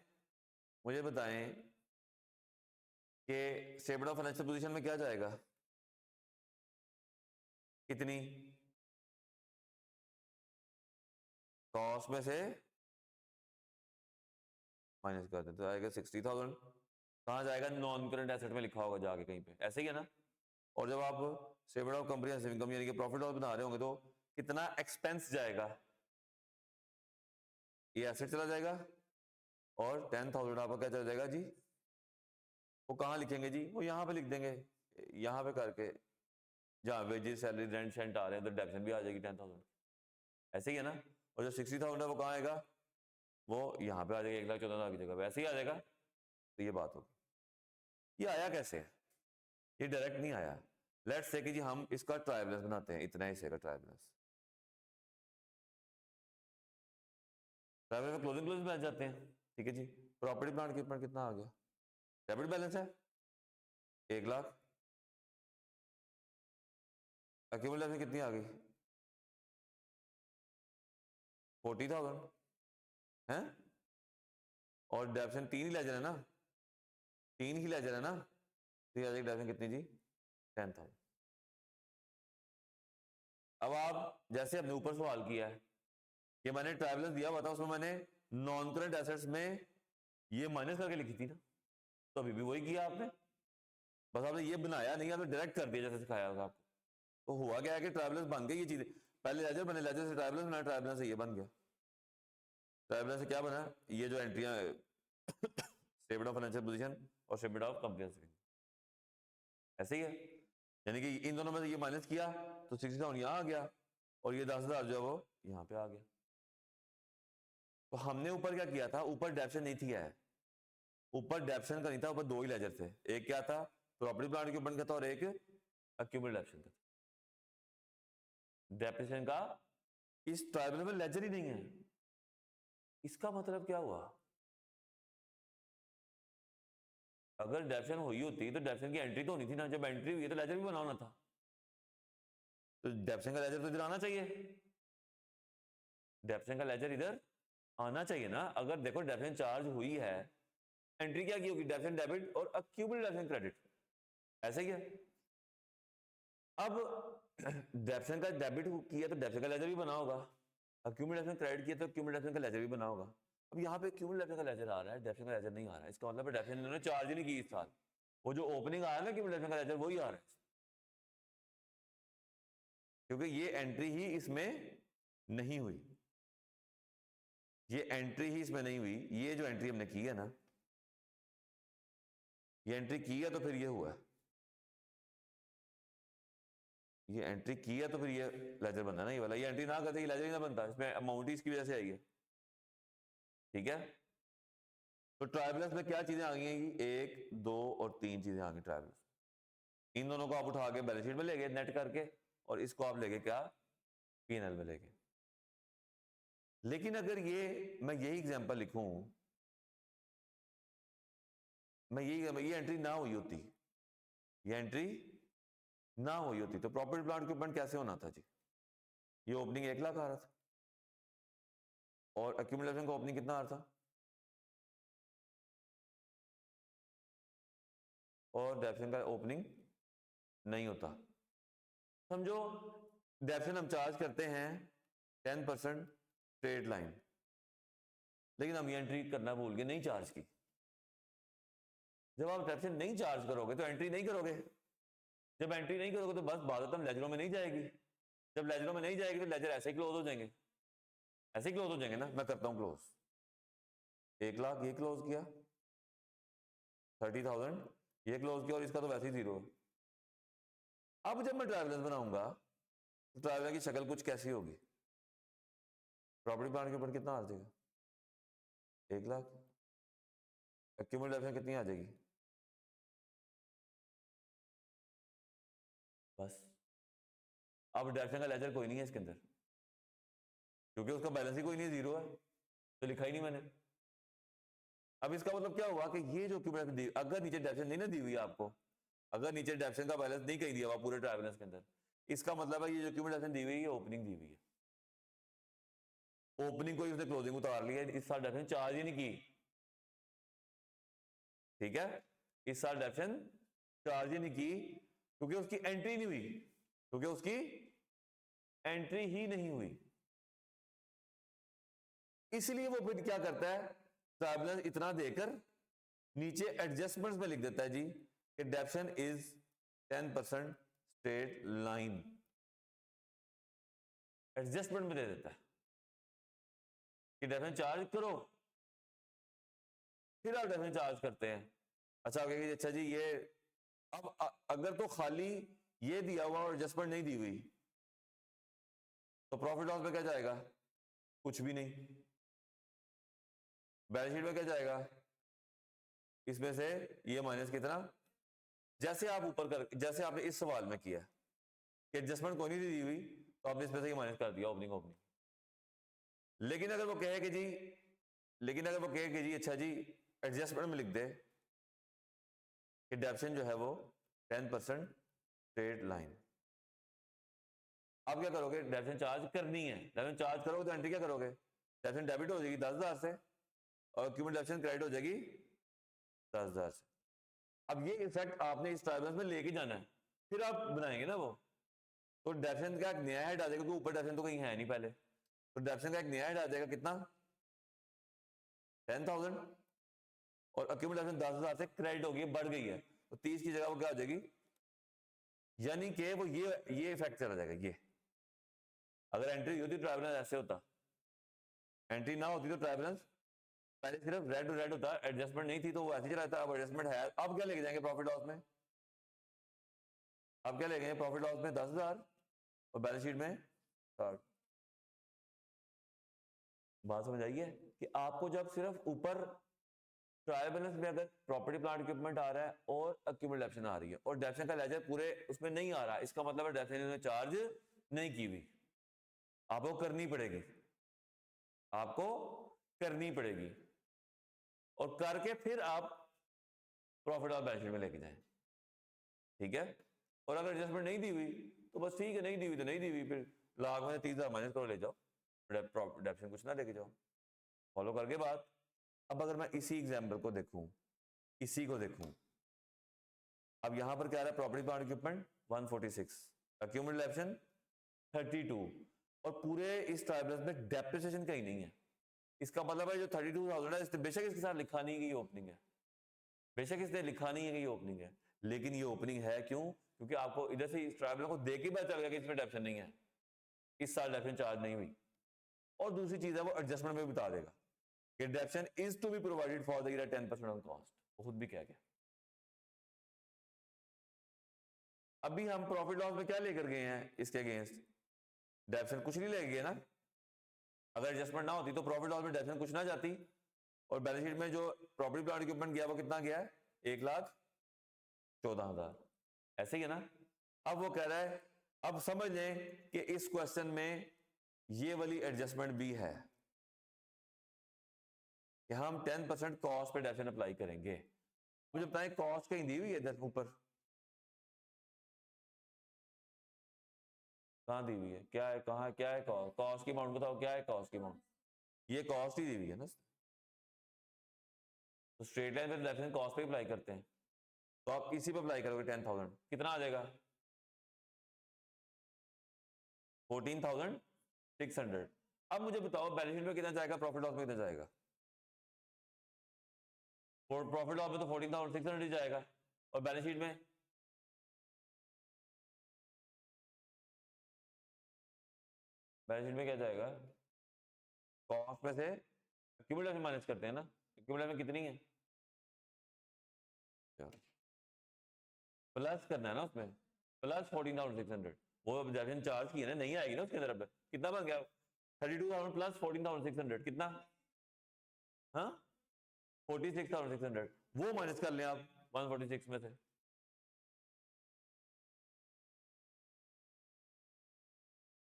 A: कि स्टेटमेंट ऑफ फाइनेंशियल पोजीशन में क्या जाएगा? कितनी? कॉस्ट में से माइनस कर देते तो आएगा 60,000। कहाँ जाएगा? नॉन करंट एसेट में लिखा होगा जाके कहीं पे, ऐसे ही है ना? और जब आप स्टेटमेंट ऑफ कॉम्प्रिहेंसिव इनकम यानी कि प्रॉफिट लॉस बना रहे होंगे तो कितना एक्सपेंस जाएगा? ये एसेट चला जाएगा, और 10,000 आपका क्या चला जाएगा जी? वो कहाँ लिखेंगे जी? वो यहाँ पे लिख देंगे, यहाँ पे करके, जहाँ वेजेस सैलरी रेंट शेंट आ रहे हैं तो डेप्रिसिएशन भी आ जाएगी 10,000, ऐसे ही है ना? और जो 60,000 है वो कहाँ आएगा? वो यहाँ पे आ जाएगा 1,14,000 की जगह, वैसे ही आ जाएगा। तो ये बात होगी। ये आया कैसे? ये डायरेक्ट नहीं आया। लेट्स से कि जी हम इसका ट्रायल बैलेंस बनाते हैं, इतना हिस्से का ट्रायल बैलेंस। ट्रायल बैलेंस में क्लोजिंग बैलेंस जाते हैं, ठीक है जी। प्रॉपर्टी प्लांट इक्विपमेंट कितना आ गया? डेबिट बैलेंस है 1 लाख। एक्यूमुलेशन कितनी आ गई? 40,000 है। और डेप्रिसिएशन 3 ही लेजर है ना, 3 ही लेजर है ना, तो ये आ जाएगी डेप्रिसिएशन कितनी जी? 10,000। अब आप जैसे अपने ऊपर सवाल किया है कि मैंने ट्रायल बैलेंस दिया हुआ था, उसमें मैंने नॉन करंट एसेट्स में ये माइनस करके लिखी थी ना, तो अभी भी वही किया आपने, बस आपने ये बनाया नहीं, आपने डायरेक्ट कर दिया जैसे सिखाया था आपको। तो हुआ क्या है कि ट्रायल बैलेंस बन गई ये चीज, पहले लेजर बने, लेजर से ट्रायल बैलेंस बना, ट्रायल बैलेंस से ये बन गया। ट्रायल बैलेंस से क्या बना? ये जो एंट्रियां स्टेटमेंट ऑफ फाइनेंशियल पोजीशन और स्टेटमेंट ऑफ कंप्रिहेंसिव, ऐसे ही है। यानी कि इन दोनों में से ये माइनस किया तो 60,000 यहाँ आ गया, और ये 10,000 जो है वो यहाँ पे आ गया। तो हमने ऊपर क्या किया था? ऊपर डेप्रिसिएशन नहीं थी, है ऊपर डेप्रिसिएशन का नहीं था, ऊपर 2 ही लेजर थे। एक क्या था? प्रॉपर्टी प्लांट इक्विपमेंट का था, और एक एक्यूमुलेटिव डेप्रिसिएशन का था। डेप्रिसिएशन का इस ट्रायल में लेजर ही नहीं है। इसका मतलब क्या हुआ? अगर डेप्रिसिएशन हुई होती तो डेप्रिसिएशन की एंट्री तो होनी थी ना, जब एंट्री हुई है तो लेजर भी बनाना था, तो डेप्रिसिएशन का लेजर तो इधर आना चाहिए, डेप्रिसिएशन का लेजर इधर आना चाहिए ना। अगर देखो डेप्रिसिएशन चार्ज हुई है, एंट्री क्या की होगी? डेप्रिसिएशन डेबिट और एक्यूमुलेटिव डेप्रिसिएशन क्रेडिट, ऐसे ही है। अब डेप्रिसिएशन का डेबिट किया तो डेप्रिसिएशन का लेजर भी बना होगा, एक्यूमुलेटिव क्रेडिट किया तो एक्यूमुलेटिव का लेजर भी बना होगा। अब यहाँ पे एक्यूमुलेटिव का लेजर आ रहा है, डेप्रिसिएशन का लेजर नहीं आ रहा है, इसका मतलब डेप्रिसिएशन इन्होंने चार्ज ही नहीं की इस साल। वो जो ओपनिंग आया ना एक्यूमुलेटिव का लेजर, वही आ रहा है, क्योंकि ये एंट्री ही इसमें नहीं हुई, ये एंट्री ही इसमें नहीं हुई। ये जो एंट्री हमने की है ना, ये एंट्री की है तो फिर ये हुआ है, ये एंट्री की है तो फिर ये लेजर बनना ना, ये वाला। ये एंट्री ना करते ये लेजर ही ना बनता, इसमें अमाउंट ही इसकी वजह से आई है, ठीक है। तो ट्रायल बैलेंस में क्या चीजें आ गई हैं? 1, 2 और 3 चीजें आ गई ट्रायल बैलेंस। इन दोनों को आप उठा के बैलेंस शीट में ले गए नेट करके, और इसको आप लेके क्या? P&L में ले गए। लेकिन अगर मैं यही एग्जांपल लिखूं, मैं ये एंट्री ना हुई होती, ये एंट्री ना हुई होती तो प्रॉपर्टी प्लांट इक्विपमेंट कैसे होना था जी, ये ओपनिंग 1 लाख आ रहा था और एक्यूमुलेशन का ओपनिंग कितना आ रहा था, और डेप्शन का ओपनिंग नहीं होता। समझो डेप्शन हम चार्ज करते हैं 10% स्ट्रेट लाइन, लेकिन हम ये एंट्री करना भूल गए, नहीं चार्ज की। जब आप डेप्शन नहीं चार्ज करोगे तो एंट्री नहीं करोगे, जब एंट्री नहीं करोगे तो बस बात हम लेजरों में नहीं जाएगी, जब लेजरों में नहीं जाएगी तो लेजर ऐसे ही क्लोज हो जाएंगे, ऐसे ही क्लोज हो जाएंगे ना। मैं करता हूं क्लोज, 1 लाख ये क्लोज किया, 30,000 ये क्लोज किया, और इसका तो वैसे ही 0 है। अब जब मैं ट्रायल बैलेंस बनाऊंगा तो ट्रायल बैलेंस की शक्ल कुछ कैसी होगी, प्रॉपर्टी प्लांट के ऊपर कितना आ जाएगा, 1 लाख, एक्यूमुलेशन कितनी आ जाएगी, बस। अब डेप्शन का लेजर कोई नहीं है इसके अंदर, क्योंकि उसका बैलेंस ही कोई नहीं है, 0 है, तो लिखा ही नहीं मैंने। अब इसका मतलब क्या हुआ कि ये जो एक्यूमुलेशन, अगर नीचे डेप्शन नहीं ना दी हुई है आपको, अगर नीचे डेप्शन का बैलेंस नहीं कहीं दिया हुआ पूरे ट्रायल बैलेंस के अंदर, इसका मतलब है ये जो एक्यूमुलेशन दी हुई है ओपनिंग दी हुई है, ओपनिंग को ही उसने क्लोजिंग उतार लिया, इस साल डेप्शन चार्ज ही नहीं की, ठीक है, इस साल डेप्शन चार्ज ही नहीं की, क्योंकि उसकी एंट्री नहीं हुई, क्योंकि उसकी एंट्री ही नहीं हुई। इसलिए वो फिर क्या करता है, ट्रायल बैलेंस इतना देकर नीचे एडजस्टमेंट्स में लिख देता है जी कि depreciation is 10% straight line, adjustment में दे देता है कि डेप्शन चार्ज करो, फिर आप डेप्शन चार्ज करते हैं। अच्छा कहेंगे अच्छा जी ये, अब अगर तो खाली ये दिया हुआ और एडजस्टमेंट नहीं दी हुई तो प्रॉफिट लॉस में क्या जाएगा, कुछ भी नहीं। बैलेंस शीट में क्या जाएगा, इसमें से ये माइनस कितना, जैसे आप ऊपर कर, जैसे आपने इस सवाल में किया कि एडजस्टमेंट कोई नहीं दी हुई तो आपने इसमें से ये माइनस कर दिया ओपनिंग ओपनिंग। लेकिन अगर वो कहे कि जी, लेकिन अगर वो कहे कि जी अच्छा जी एडजस्टमेंट में लिख दे कि डेप्शन जो है वो 10% स्ट्रेट लाइन, आप क्या करोगे, डेप्शन चार्ज करनी है, डेप्शन चार्ज करोगे तो एंट्री क्या करोगे, डेप्शन डेबिट हो जाएगी 10,000 से और क्यूमुलेटिव डेप्शन क्रेडिट हो जाएगी 10,000 से। अब ये इफेक्ट आपने इस ट्रायल बैलेंस में लेके जाना है, फिर आप बनाएंगे ना वो, तो डेप्शन का एक नया हेड आ जाएगा, क्योंकि ऊपर डेप्शन तो कहीं है नहीं पहले, तो डेप्शन का एक नया हेड आ जाएगा कितना, 10,000, और एक्यूमुलेशन 10,000 से क्रेडिट हो गई, बढ़ गई है, तो 30 की जगह वो क्या हो जाएगी, यानी कि वो ये इफेक्ट चला जाएगा। ये अगर एंट्री होती ट्रायल बैलेंस ऐसे होता, एंट्री ना होती तो ट्रायल बैलेंस पहले सिर्फ रेड टू रेड होता, एडजस्टमेंट नहीं थी तो वो ऐसे ही चलाता, अब एडजस्टमेंट है, अब क्या लेके जाएंगे प्रॉफिट लॉस में, अब क्या लेके जाएंगे प्रॉफिट लॉस में 10,000 और बैलेंस शीट में 60। बात समझ आई है कि आपको जब सिर्फ ऊपर ट्रायल बैलेंस में अगर प्रॉपर्टी प्लांट इक्विपमेंट आ रहा है और एक्यूमुलेटिव डेप्शन आ रही है और डेप्शन का लेजर पूरे उसमें नहीं आ रहा, इसका मतलब है डेप्शन ने चार्ज नहीं की हुई, आपको करनी पड़ेगी, आपको करनी पड़ेगी, और करके फिर आप प्रॉफिट और बैलेंस शीट में लेके जाएं, ठीक है। और अगर एडजस्टमेंट नहीं दी हुई तो बस ठीक है, नहीं दी हुई तो नहीं दी हुई, फिर लाख में 30,000 माइनस करो ले जाओ, डेप्शन कुछ ना लेके जाओ, फॉलो करके बात। अब अगर मैं इसी एग्जाम्पल को देखूं, इसी को देखूं, अब यहां पर क्या आ रहा है, प्रॉपर्टी प्लांट इक्विपमेंट 146, एक्यूमुलेटिव डेप्शन 32, और पूरे इस ट्रायल बैलेंस में डेप्रिसिएशन कहीं नहीं है, इसका मतलब है जो 32,000 है बेशक इसके साथ लिखा नहीं कि ये ओपनिंग है, बेशक इसने लिखा नहीं है कि ये ओपनिंग है, लेकिन ये ओपनिंग है क्यों, क्योंकि आपको इधर से इस ट्रायल बैलेंस को देख के पता चल गया कि इसमें डेप्शन नहीं है, इस साल डेप्शन चार्ज नहीं हुई। और दूसरी चीज है वो एडजस्टमेंट में बता देगा कि depreciation is to be provided for the year 10% on cost, खुद भी कह गया। अभी हम प्रॉफिट लॉस में क्या लेकर गए हैं इसके अगेंस्ट, डेप्शन कुछ नहीं लेके गए ना, अगर एडजस्टमेंट ना होती तो प्रॉफिट लॉस में डेप्शन कुछ ना जाती, और बैलेंस शीट में जो प्रॉपर्टी प्लांट इक्विपमेंट गया वो कितना गया है, 1,14,000, ऐसे ही है ना। अब वो कह रहा है, अब समझ लें कि इस क्वेश्चन में ये वाली एडजस्टमेंट भी है कि हम 10% कॉस्ट पे डेप्शन अप्लाई करेंगे, मुझे बताएं कॉस्ट कहीं दी हुई है ऊपर, कहाँ दी हुई है, क्या है, कहाँ, क्या है कॉस्ट, कॉस्ट की अमाउंट बताओ, क्या है कॉस्ट की अमाउंट, ये कॉस्ट ही दी हुई है ना। तो स्ट्रेट लाइन पे डेफिनेशन कॉस्ट पे अप्लाई करते हैं, तो आप इसी पे अप्लाई करोगे 10,000, कितना आ जाएगा 14,600। अब मुझे बताओ बैलेंस शीट में कितना जाएगा, प्रॉफिट लॉस में कितना जाएगा, प्रॉफिट लॉस में तो 14,600 ही जाएगा, और बैलेंस शीट में क्या जाएगा, कॉस्ट में से एक्यूमुलेशन माइनस करते हैं ना, एक्यूमुलेशन में कितनी है, प्लस करना है ना उसमें, प्लस 14,600, वो डेफिनेशन चार्ज की है ना, नहीं आएगी ना उसके तरफ, कितना बन गया 32,000 प्लस 14,600 कितना, हाँ 46,600, वो माइनस कर लें आप 146 में से,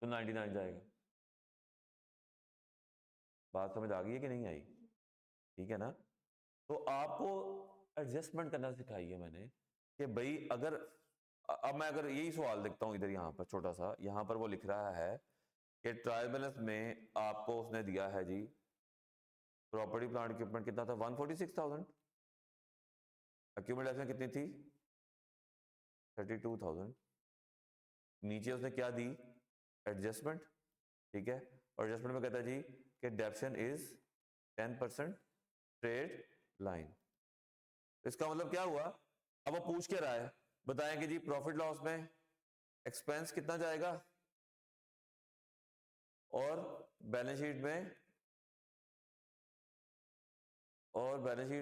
A: तो 99 जाएगा। बात समझ आ गई है कि नहीं आई, ठीक है ना। तो आपको एडजस्टमेंट करना सिखाई है मैंने कि भाई अगर, अब मैं अगर यही सवाल देखता हूं इधर, यहाँ पर छोटा सा, यहाँ पर वो लिख रहा है कि ट्रायल बैलेंस में आपको उसने दिया है जी प्रॉपर्टी प्लांट इक्विपमेंट कितना था 146,000, एक्यूमुलेशन कितनी थी 32,000, नीचे उसने क्या दी एडजस्टमेंट, ठीक है, और एडजस्टमेंट में कहता है जी कि डेप्शन इज 10% ट्रेड लाइन। इसका मतलब क्या हुआ, अब वो पूछ के रहा है, बताएं कि जी प्रॉफिट लॉस में एक्सपेंस कितना जाएगा और बैलेंस शीट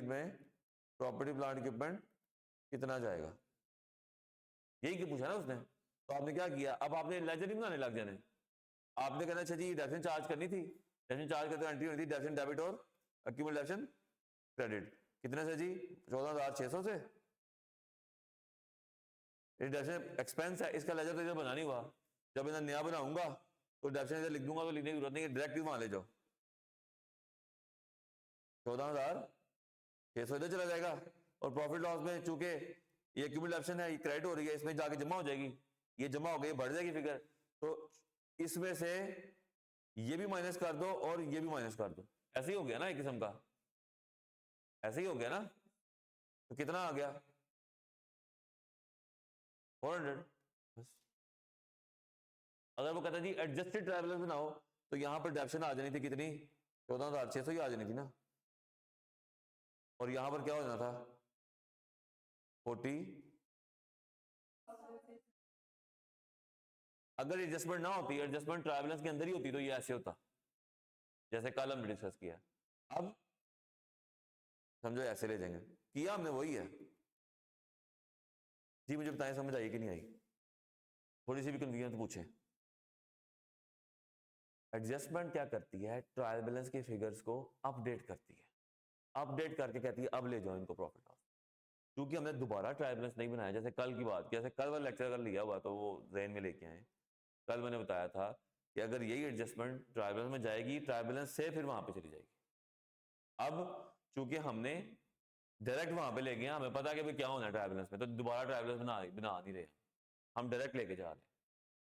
A: में, प्रॉपर्टी प्लांट इक्विपमेंट कितना जाएगा, यही क्यों पूछा ना उसने। तो आपने क्या किया, अब आपने लेजर नहीं बनाने लग जाने, आपने कहना अच्छा जी डेफिनेशन चार्ज करनी थी, डेफिनेशन चार्ज करते एंट्री होती थी डेफिनेशन डेबिट और एक्यूमुलेशन क्रेडिट, कितने से जी 14,600 से, डेफिनेशन एक्सपेंस है, इसका लेजर तो इधर बना नहीं हुआ, जब इधर नया बनाऊंगा तो डेफिनेशन इधर लिख दूंगा, तो लिखने की जरूरत नहीं है, डायरेक्ट वहां ले जाओ 14,600 इधर चला जाएगा, और प्रॉफिट लॉस में चूंकि ये एक्यूमुलेशन है, ये क्रेडिट हो रही है, इसमें जाके जमा हो जाएगी, ये जमा हो गई बढ़ जाएगी फिगर, तो इसमें से ये भी माइनस कर दो और ये भी माइनस कर दो, ऐसे ही हो गया ना एक किस्म का, ऐसे ही हो गया ना, तो कितना आ गया 400 बस। अगर वो कहता जी एडजस्टेड ट्रैवलर्स बनाओ, तो यहां पर डेप्शन आ जानी थी कितनी 14,600 ही आ जानी थी ना, और यहां पर क्या हो जाना था 40, अगर एडजस्टमेंट ना होती, एडजस्टमेंट ट्रैवलर्स के अंदर ही होती, तो ये ऐसे होता जैसे कल हमने डिस्कस किया, अब समझो ऐसे ले जाएंगे, किया हमने वही है जी, मुझे बताएं समझ आई कि नहीं आई, थोड़ी सी भी कंफ्यूजन तो पूछें। एडजस्टमेंट क्या करती है, ट्रायल बैलेंस के फिगर्स को अपडेट करती है, अपडेट करके कहती है अब ले जाओ इनको प्रॉफिट लॉस, क्योंकि हमने दोबारा ट्रायल बैलेंस नहीं बनाया, जैसे कल की बात, जैसे कल वाला लेक्चर अगर लिया हुआ तो वो जहन में लेके आए, कल मैंने बताया था कि अगर यही एडजस्टमेंट ट्रायल बैलेंस में जाएगी, ट्रायल बैलेंस से फिर वहां पे चली जाएगी, अब चूंकि हमने डायरेक्ट वहां पे ले गए, हमें पता है कि भाई क्या होना है ट्रायल बैलेंस में, तो दोबारा ट्रायल बैलेंस बना नहीं रहे, हम डायरेक्ट लेके जा रहे हैं।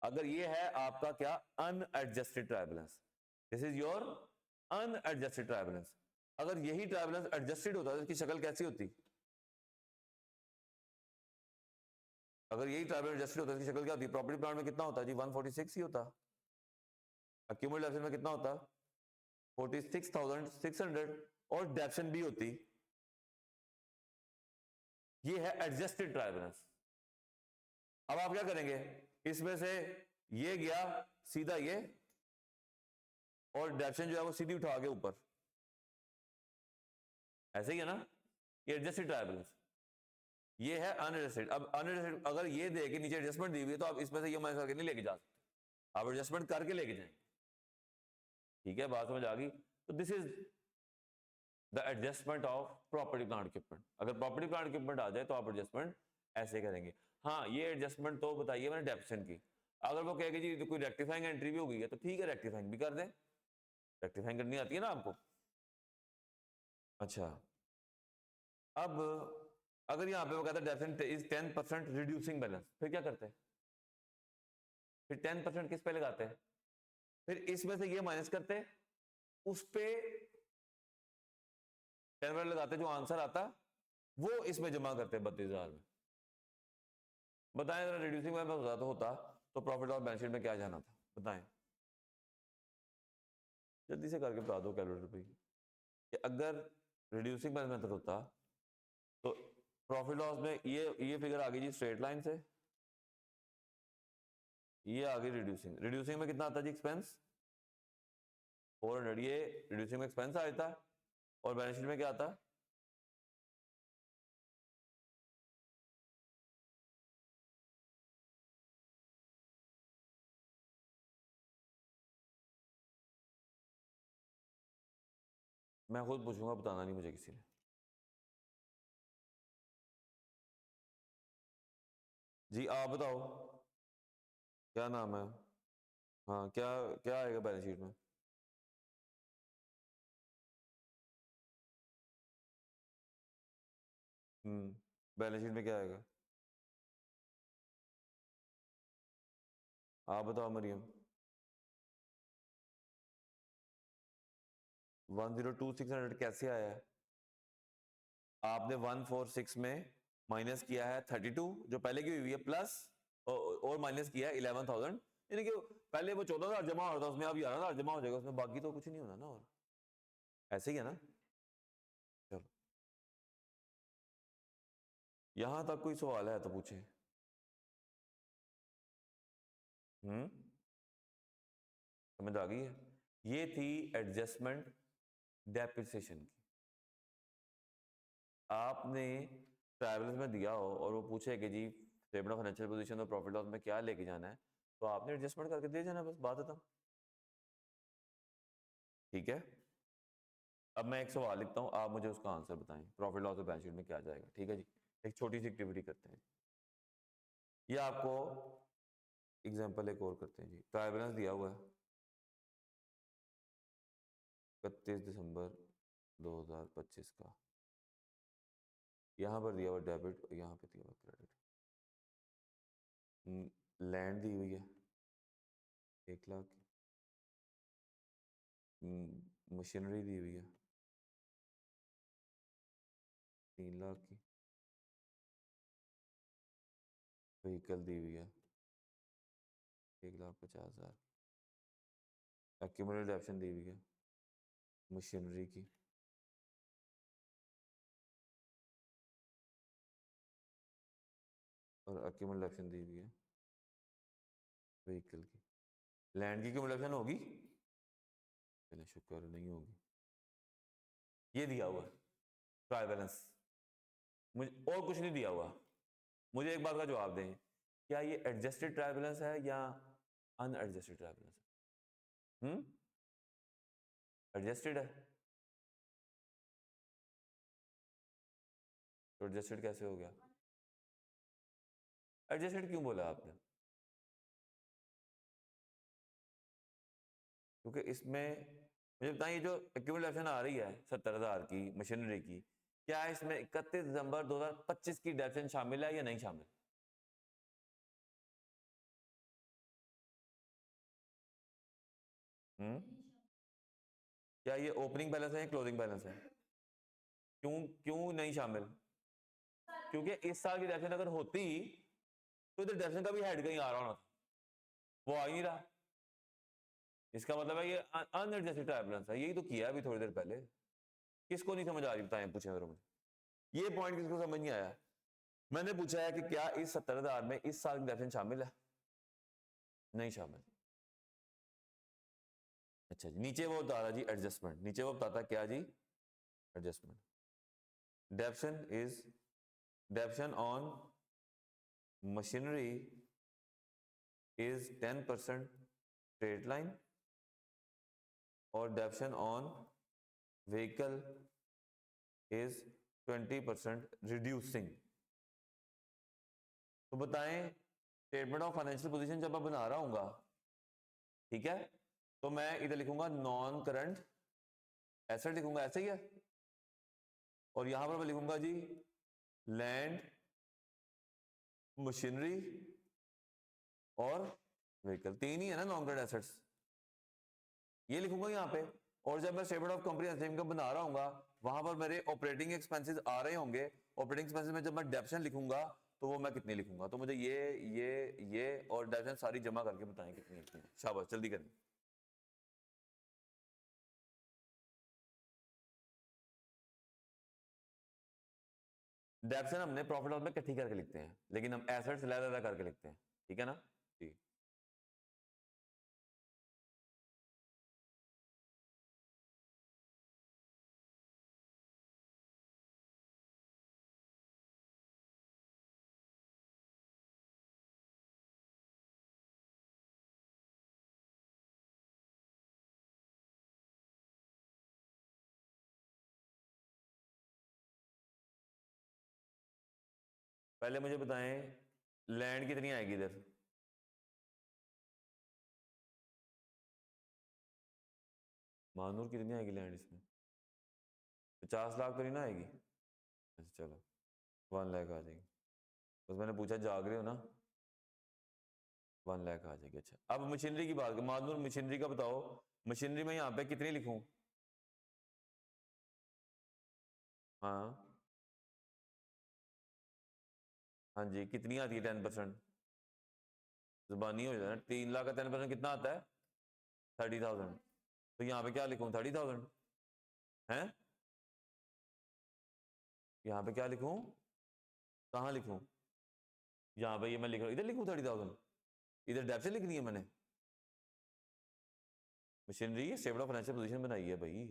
A: अगर ये है आपका क्या unadjusted trial balance, this is your unadjusted trial balance, अगर यही ट्रायल बैलेंस एडजस्टेड होता तो इसकी शक्ल कैसी होती, अगर यही ट्रायल बैलेंस एडजस्टेड होता इसकी शक्ल क्या होती, प्रॉपर्टी प्लांट में कितना होता जी 146 ही होता, एक्यूमुलेशन में कितना होता 46,600, और डेप्शन भी होती, ये है एडजस्टेड ट्रायल बैलेंस। अब आप क्या करेंगे, इसमें से ये गया सीधा ये, और डेप्शन जो है वो सीधी उठा के ऊपर, ऐसे ही है ना, ये एडजस्टेड ट्रायल बैलेंस, ये है अनएडजस्टेड। अब अनएडजस्टेड अगर ये दे के नीचे एडजस्टमेंट दी हुई है, तो आप इसमें से ये माइनस करके नहीं लेके जा सकते, आप एडजस्टमेंट करके लेके जाएंगे, ठीक है, बात समझ आ गई। तो this is the adjustment of property plant equipment, अगर प्रॉपर्टी प्लांट इक्विपमेंट आ जाए तो आप एडजस्टमेंट ऐसे करेंगे। हाँ ये एडजस्टमेंट तो बताइए मैंने डेप्शन की, अगर वो कहेगी जी तो कोई रेक्टिफाइंग एंट्री भी हो गई है तो ठीक है रेक्टिफाइंग भी कर दें, रेक्टिफाइंग करनी आती है ना आपको। अच्छा अब अगर यहाँ पे वो कहता है डेफिनेट इज 10% रिड्यूसिंग बैलेंस, फिर क्या करते हैं, फिर 10% किस पे लगाते हैं, फिर इसमें से ये माइनस करते हैं, उस पे 10% लगाते, जो आंसर आता वो इसमें जमा करते हैं 32,000 में। बताएं जरा, रिड्यूसिंग में होता तो प्रॉफिट और बैलेंस शीट में क्या जाना था, बताएं जल्दी से करके बता दो कैलकुलेटर पे कि अगर रिड्यूसिंग बैलेंस मेथड होता तो प्रॉफिट लॉस में ये फिगर आ गई जी स्ट्रेट लाइन से, ये आ गई रिड्यूसिंग। रिड्यूसिंग में कितना आता जी एक्सपेंस 400, ये रिड्यूसिंग में एक्सपेंस आया था, और बैलेंस शीट में क्या आता, मैं खुद पूछूंगा, बताना नहीं मुझे किसी ने। जी आप बताओ क्या नाम है, हाँ क्या क्या आएगा बैलेंस शीट में, बैलेंस शीट में क्या आएगा, आप बताओ मरियम। 102,600 कैसे आया है, आपने 146 में माइनस किया है 32 जो पहले की हुई है, प्लस और माइनस किया है 11,000, यानी कि पहले वो 14,000 जमा हो रहा था उसमें, अब 11,000 जमा हो जाएगा उसमें, बाकी तो कुछ नहीं होना ना, और ऐसे ही है ना। चलो यहां तक कोई सवाल है तो पूछे। समझ आ गई है, ये थी एडजस्टमेंट डेप्रिसिएशन की। आपने ट्रैवल्स में दिया हो और वो पूछे कि जी स्टेटमेंट ऑफ फाइनेंशियल पोजीशन और प्रॉफिट लॉस में क्या लेके जाना है, तो आपने एडजस्टमेंट करके दे जाना, बस बात खत्म। ठीक है, अब मैं एक सवाल लिखता हूं, आप मुझे उसका आंसर बताएं, प्रॉफिट लॉस और बैलेंस शीट में क्या जाएगा। ठीक है जी, एक छोटी सी एक्टिविटी करते हैं, ये आपको एग्जांपल एक और करते हैं जी। ट्रायल बैलेंस दिया हुआ है 31 दिसंबर 2025 का, यहाँ पर दिया हुआ डेबिट और यहाँ पे दिया हुआ क्रेडिट। लैंड दी हुई है 1 लाख की, मशीनरी दी हुई है 3 लाख की, व्हीकल दी हुई है 1,50,000, एक्यूमुलेटेड ऑप्शन दी हुई है मशीनरी की, और एक्यूमुलेटेड ऑप्शन दी हुई है व्हीकल की। लैंड की एक्यूमुलेशन होगी, चलिए शुक्र है नहीं होगी। ये दिया हुआ है ट्रायल बैलेंस, मुझे और कुछ नहीं दिया हुआ। मुझे एक बात का जवाब दें, क्या ये एडजस्टेड ट्रायल बैलेंस है या अनएडजस्टेड ट्रायल बैलेंस है? एडजस्टेड है, तो एडजस्टेड कैसे हो गया, एडजस्टेड क्यों बोला आपने, क्योंकि इसमें मुझे बताइए जो एक्यूमुलेशन आ रही है 70,000 की मशीनरी की, क्या इसमें 31 दिसंबर 2025 की डेफिनेशन शामिल है या नहीं शामिल? क्या ये ओपनिंग बैलेंस है या क्लोजिंग बैलेंस है? क्यों क्यों नहीं शामिल? क्योंकि इस साल की डेफिनेशन अगर होती तो इधर डेफिनेशन का भी हेड कहीं आ रहा होना था, वो आ ही नहीं रहा। इसका मतलब है ये अनएडजस्टेड ट्रायल बैलेंस है, यही तो किया अभी थोड़ी देर पहले। किसको नहीं समझ आ रही बताएं, पूछे मेरे मुझे ये पॉइंट किसको समझ नहीं आया। मैंने पूछा है कि क्या इस 70,000 में इस साल की डेफिनेशन शामिल है, नहीं शामिल। अच्छा जी, नीचे वो बता रहा जी एडजस्टमेंट, नीचे वो बताता क्या जी adjustment, depreciation is depreciation on machinery is 10% straight line और depreciation on vehicle is 20% reducing. तो बताएं स्टेटमेंट ऑफ फाइनेंशियल पोजीशन जब मैं बना रहा हूँ, ठीक है, तो मैं इधर लिखूंगा नॉन करंट एसेट, लिखूंगा ऐसे ही है, और यहां पर मैं लिखूंगा जी लैंड मशीनरी और व्हीकल, तीन ही है ना नॉन करेंट एसेट्स, ये लिखूंगा यहाँ पे। और जब मैं स्टेटमेंट ऑफ कॉम्प्रिहेंसिव इनकम बना रहा हूँ वहां पर मेरे ऑपरेटिंग एक्सपेंसेस आ रहे होंगे, ऑपरेटिंग एक्सपेंसेस में जब मैं डेप्शन लिखूंगा तो वो मैं कितनी लिखूंगा, तो मुझे ये और डेप्शन सारी जमा करके बताएं कितनी लिखनी है। शाबाश, जल्दी करें। डेप्शन हमने प्रॉफिट लॉस में इकट्ठी करके लिखते हैं, लेकिन हम एसेट्स अलग अलग करके लिखते हैं, ठीक है ना जी। पहले मुझे बताएं लैंड कितनी आएगी इधर, मानूर कितनी आएगी लैंड इसमें, 50 लाख तो नहीं ना आएगी। अच्छा चलो 1 लाख आ जाएगी, बस मैंने पूछा जाग रहे हो ना, 1 लाख आ जाएगी। अच्छा अब मशीनरी की बात, मानूर मशीनरी का बताओ, मशीनरी में यहाँ पे कितनी लिखूं। हाँ हाँ जी, कितनी आती है 10%, जुबानी हो जाए ना, 3 लाख का 10% कितना आता है, 30,000। तो यहाँ पे क्या लिखूं, 30,000 है, यहाँ पे क्या लिखूं, कहाँ लिखूं, यहाँ पे ये मैं लिख रहा हूँ, इधर लिखूं 30,000, इधर डेप्थ से लिखनी है मैंने, machinery statement of financial position बनाई है भाई,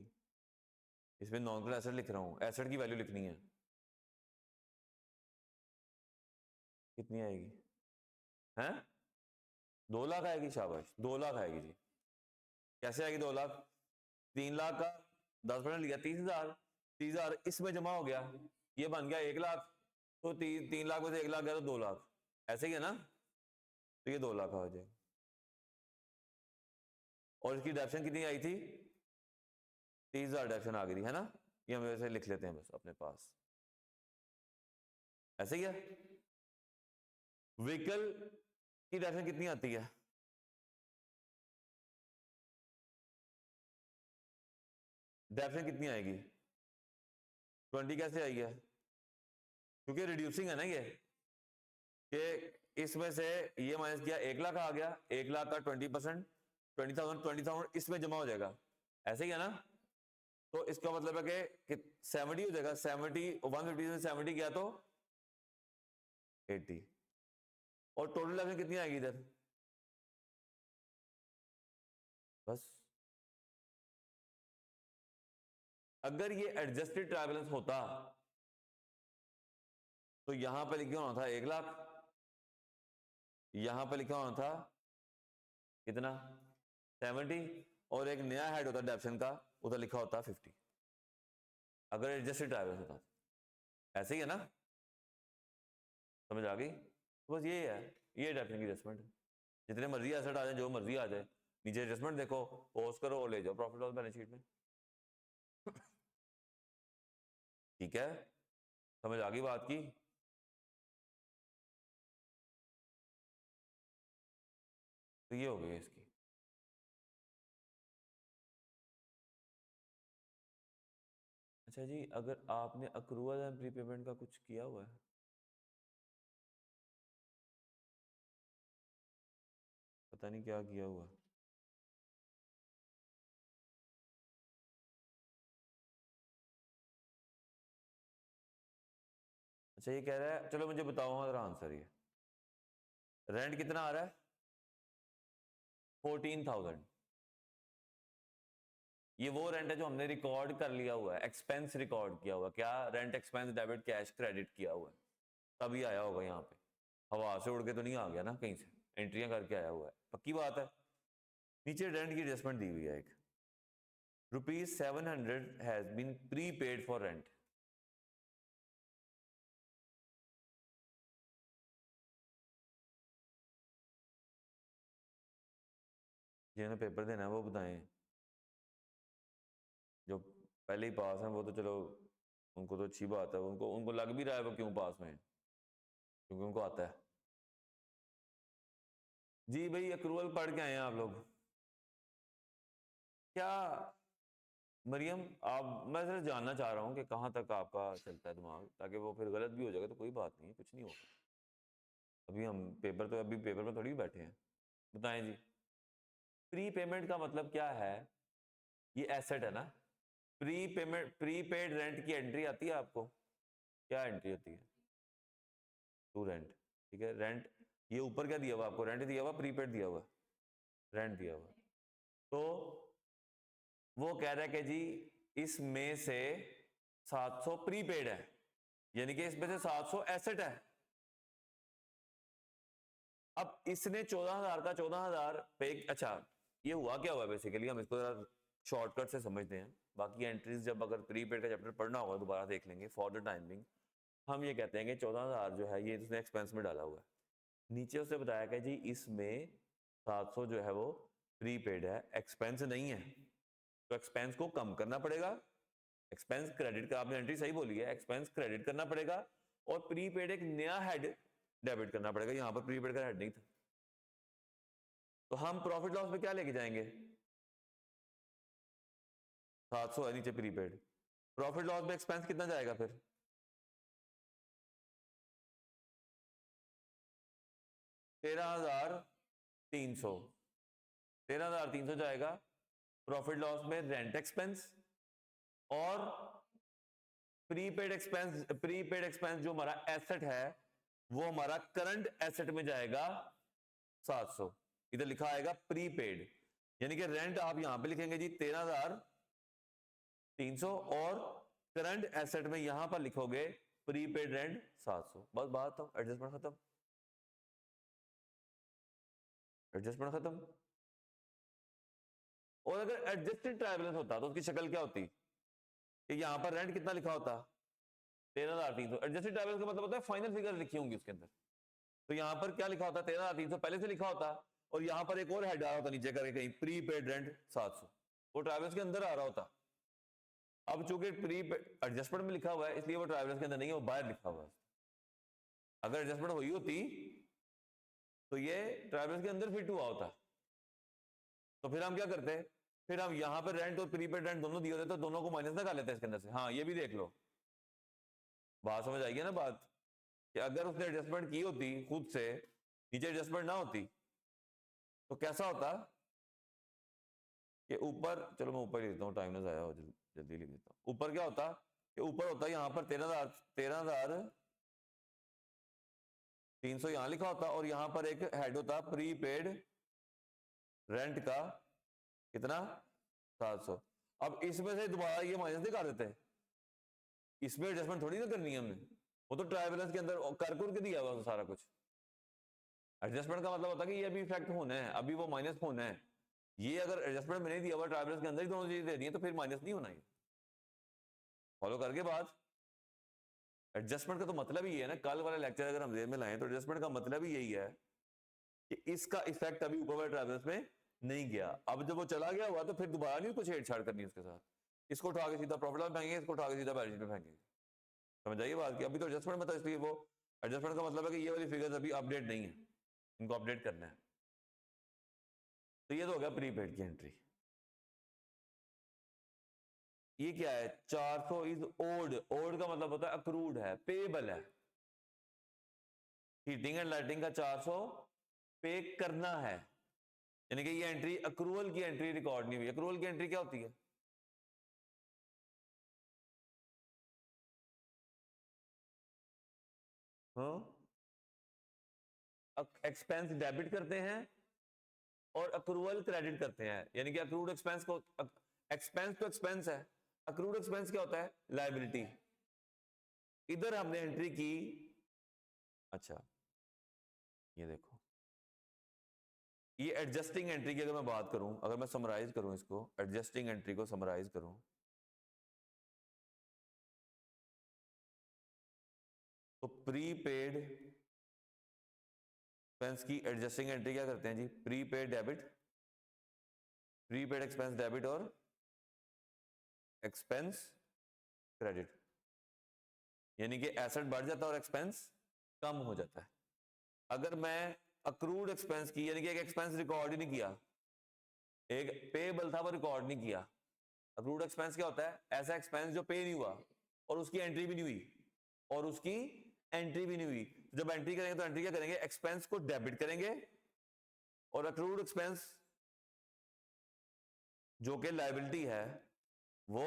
A: इसमें नॉन करेंट एसेट लिख रहा हूँ, एसेट की वैल्यू लिखनी है, कितनी आएगी, हैं 2 लाख आएगी, शाबाश 2 लाख आएगी जी। कैसे आएगी 2 लाख, 3 लाख का 10% लिया 30,000, 30,000 इसमें जमा हो गया, ये बन गया 1 लाख, तो 3 लाख में से 1 लाख गया तो 2 लाख, ऐसे ही है ना, तो ये 2 लाख आ जाएगा। और इसकी डेप्शन कितनी आई थी, 30,000 डेप्शन आ गई थी, है ना, ये हम वैसे लिख लेते हैं बस अपने पास, ऐसे ही है। व्हीकल की डेप्शन कितनी आती है, डेप्शन कितनी आएगी, 20 कैसे आई है, क्योंकि रिड्यूसिंग है ना ये, कि इसमें से ये माइनस किया 1 लाख आ गया, 1 लाख का 20%, 20,000 इसमें जमा हो जाएगा, ऐसे ही है ना। तो इसका मतलब है कि 70 हो जाएगा, 70 150 से 70 गया तो 80, और टोटल डेप्शन कितनी आएगी इधर, बस। अगर ये एडजस्टेड ट्रायल बैलेंस होता तो यहां पर लिखा होना था 1 लाख, यहां पर लिखा होना था कितना 70, और एक नया हेड होता डेप्शन का, उधर लिखा होता 50, अगर एडजस्टेड ट्रायल बैलेंस होता, ऐसे ही है ना, समझ आ गई। तो बस ये है, ये डेप्शन की एडजस्टमेंट, जितने मर्जी एसेट आ जाए, जो मर्जी आ जाए, नीचे एडजस्टमेंट देखो, पोस्ट करो और ले जाओ प्रॉफिट लॉस बैलेंस शीट में। ठीक है, समझ आ गई बात की। तो ये हो गई इसकी। अच्छा जी, अगर आपने अक्रूवल एंड प्रीपेमेंट का कुछ किया हुआ है, पता नहीं क्या किया हुआ, अच्छा ये कह रहा है, चलो मुझे बताओ जरा आंसर, ये रेंट कितना आ रहा है 14,000, ये वो रेंट है जो हमने रिकॉर्ड कर लिया हुआ है, एक्सपेंस रिकॉर्ड किया हुआ, क्या rent expense debit cash credit किया हुआ है, तभी आया होगा यहाँ पे, हवा से उड़ के तो नहीं आ गया ना कहीं से, एंट्रियां करके आया हुआ है, पक्की बात है। नीचे रेंट की एडजस्टमेंट दी हुई है एक, ₹700 has been prepaid for rent, जिन्हें पेपर देना है वो बताएं, जो पहले ही पास हैं वो तो चलो उनको तो अच्छी बात है, उनको उनको लग भी रहा है वो क्यों पास में, क्योंकि उनको आता है। जी भाई अक्रूवल पढ़ के आए हैं आप लोग क्या? मरियम आप, मैं सिर्फ जानना चाह रहा हूँ कि कहाँ तक आपका चलता है दिमाग, ताकि वो फिर गलत भी हो जाएगा तो कोई बात नहीं है, कुछ नहीं होगा। अभी हम पेपर, तो अभी पेपर में थोड़ी बैठे हैं। बताएं जी, प्री पेमेंट का मतलब क्या है? ये एसेट है ना। Pre payment, pre paid rent की एंट्री आती है आपको? क्या एंट्री होती है? टू रेंट, ठीक है। रेंट, ये ऊपर क्या दिया हुआ आपको? रेंट दिया हुआ, प्रीपेड दिया हुआ, रेंट दिया हुआ। तो वो कह रहा है कि जी इसमें से 700 प्रीपेड है, यानी कि इसमें से 700 एसेट है। अब इसने 14,000 का 14,000 पे, अच्छा ये हुआ क्या हुआ बेसिकली, हम इसको जरा शॉर्टकट से समझते हैं। बाकी एंट्रीज जब अगर प्रीपेड का चैप्टर पढ़ना होगा दोबारा देख लेंगे। फॉर द टाइमिंग हम ये कहते हैं कि 14,000 जो है ये इसने एक्सपेंस में डाला हुआ है। नीचे उसने बताया कि जी इसमें 700 जो है वो प्रीपेड है, एक्सपेंस नहीं है, तो एक्सपेंस को कम करना पड़ेगा। एक्सपेंस क्रेडिट का, आपने एंट्री सही बोली है, एक्सपेंस क्रेडिट करना पड़ेगा और प्रीपेड एक नया हेड डेबिट करना पड़ेगा। यहां पर प्रीपेड का हेड नहीं था, तो हम प्रॉफिट लॉस में क्या लेके जाएंगे? 700 है नीचे प्रीपेड, प्रॉफिट लॉस में एक्सपेंस कितना जाएगा फिर? 13,300, 13,300 जाएगा प्रॉफिट लॉस में रेंट एक्सपेंस, और प्रीपेड एक्सपेंस जो हमारा एसेट है वो हमारा करंट एसेट में जाएगा 700। इधर लिखा आएगा प्रीपेड, यानी कि रेंट आप यहां पे लिखेंगे जी 13,300, और करंट एसेट में यहां पर लिखोगे प्रीपेड रेंट 700। बस बात तो एडजस्टमेंट खत्म, एडजस्टमेंट खत्म। और अगर एडजस्टेड ट्रायबलेंस होता तो उसकी शक्ल क्या होती कि यहां पर रेंट कितना लिखा होता? 13,300। एडजस्टेड ट्रायबलेंस का मतलब होता है फाइनल फिगर लिखी होंगी उसके अंदर, तो यहां पर क्या लिखा होता? 13,300 पहले से लिखा होता, और यहां पर एक और हेड आ रहा होता नीचे करके कहीं, प्री पेड रेंट 700, वो ट्रैवल्स के अंदर आ रहा होता। अब चूंकि प्री एडजस्टमेंट में लिखा हुआ है इसलिए वो ट्रैवल्स के अंदर नहीं है, वो बाहर लिखा हुआ है। अगर एडजस्टमेंट हुई होती तो ये ट्रैवल्स के अंदर फिट हुआ होता। तो फिर हम क्या करते? फिर हम यहां पर रेंट और प्रीपेड रेंट दोनों दिए होते तो दोनों को माइनस ना कर लेते इसके अंदर से। हाँ ये भी देख लो, बात समझ आएगी ना बात, कि अगर उसने एडजस्टमेंट की होती खुद से, नीचे एडजस्टमेंट ना होती, तो कैसा होता कि ऊपर, चलो मैं ऊपर लिख देता हूँ, टाइम ना जाया हो, जल्दी लिख देता हूँ। ऊपर क्या होता कि ऊपर होता यहाँ पर 13,300 यहां लिखा होता, और यहां पर एक हेड होता प्रीपेड रेंट का, कितना? 700। अब इसमें से दोबारा ये माइनस नहीं कर देते, इसमें एडजस्टमेंट थोड़ी ना करनी है हमने, वो तो ट्राई बैलेंस के अंदर कर के दिया हुआ सारा कुछ। एडजस्टमेंट का मतलब होता है कि ये अभी इफेक्ट होना है, अभी वो माइनस होना है। ये अगर एडजस्टमेंट में नहीं दिया हुआ, ट्राई बैलेंस के अंदर ही दोनों चीजें दे दी है, तो फिर माइनस नहीं होना है। फॉलो करके बात। एडजस्टमेंट का तो मतलब ही है ना, कल वाला लेक्चर अगर हम जेब में लाएं तो एडजस्टमेंट का मतलब ही यही है कि इसका इफेक्ट अभी ऊपर वाले ट्राइबल्स में नहीं गया। अब जब वो चला गया हुआ तो फिर दोबारा नहीं कुछ छेड़छाड़ करनी उसके साथ, इसको उठा के सीधा प्रॉफिट लॉस फेंकेंगे, इसको उठा के सीधा बैलेंस शीट में फेंकेंगे। समझ आइए बात की, अभी तो एडजस्टमेंट में था, इसलिए वो एडजस्टमेंट का मतलब है कि ये वाली फिगर्स अभी अपडेट नहीं है, इनको अपडेट करना है। तो ये तो हो गया प्रीपेड की एंट्री। ये क्या है? 400 इज ओल्ड, ओल्ड का मतलब होता है अक्रूड है, पेबल है। हीटिंग एंड लाइटिंग का 400 पे करना है, यानी कि ये एंट्री अक्रूवल की एंट्री रिकॉर्ड नहीं हुई। अक्रूवल की एंट्री क्या होती है? हाँ, एक्सपेंस डेबिट करते हैं और अक्रूवल क्रेडिट करते हैं, यानी कि अक्रूड एक्सपेंस को, एक्सपेंस तो एक्सपेंस है, अक्रूड एक्सपेंस क्या होता है? लायबिलिटी। इधर हमने एंट्री की, अच्छा ये देखो, ये एडजस्टिंग एंट्री की अगर मैं बात करूं, अगर मैं समराइज करूं इसको, एडजस्टिंग एंट्री को समराइज करूं, तो प्रीपेड एक्सपेंस की एडजस्टिंग एंट्री क्या करते हैं जी? Prepaid debit, prepaid expense debit और एक्सपेंस क्रेडिट, यानी कि एसेट बढ़ जाता है और एक्सपेंस कम हो जाता है। अगर मैं अक्रूड एक्सपेंस की, यानी कि एक एक्सपेंस रिकॉर्ड ही नहीं किया, एक पेएबल था वो रिकॉर्ड नहीं किया। अक्रूड एक्सपेंस क्या होता है? ऐसा एक्सपेंस जो पे नहीं हुआ और उसकी एंट्री भी नहीं हुई, और उसकी एंट्री भी नहीं हुई। जब एंट्री करेंगे तो एंट्री क्या करेंगे? एक्सपेंस को डेबिट करेंगे, और अक्रूड एक्सपेंस जो कि लायबिलिटी है वो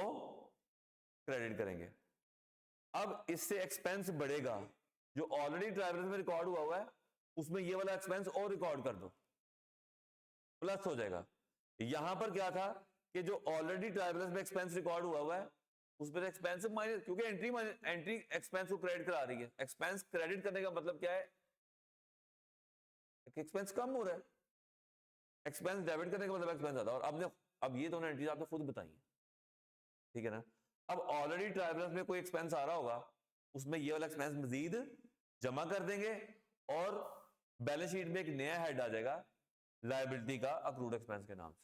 A: क्रेडिट करेंगे। अब इससे एक्सपेंस बढ़ेगा, जो ऑलरेडी ट्रायल बैलेंस में रिकॉर्ड हुआ है उसमें ये वाला एक्सपेंस और रिकॉर्ड कर दो, प्लस हो जाएगा। यहां पर क्या था कि जो ऑलरेडी ट्रायल बैलेंस में एक्सपेंस रिकॉर्ड हुआ है उस पर एक्सपेंस माइनस, क्योंकि एंट्री एक्सपेंस को क्रेडिट करा रही है। एक्सपेंस क्रेडिट करने का मतलब क्या है? एक्सपेंस कम हो रहा है, एक्सपेंस डेबिट करने का मतलब एक्सपेंस आता है। और अब ये दोनों एंट्रीज आपने खुद बताई है, ठीक है ना। अब ऑलरेडी ट्रायल बैलेंस में कोई एक्सपेंस आ रहा होगा, उसमें ये वाला एक्सपेंस मजीद जमा कर देंगे, और बैलेंस शीट में एक नया हेड आ जाएगा लायबिलिटी का अक्रूड एक्सपेंस के नाम से।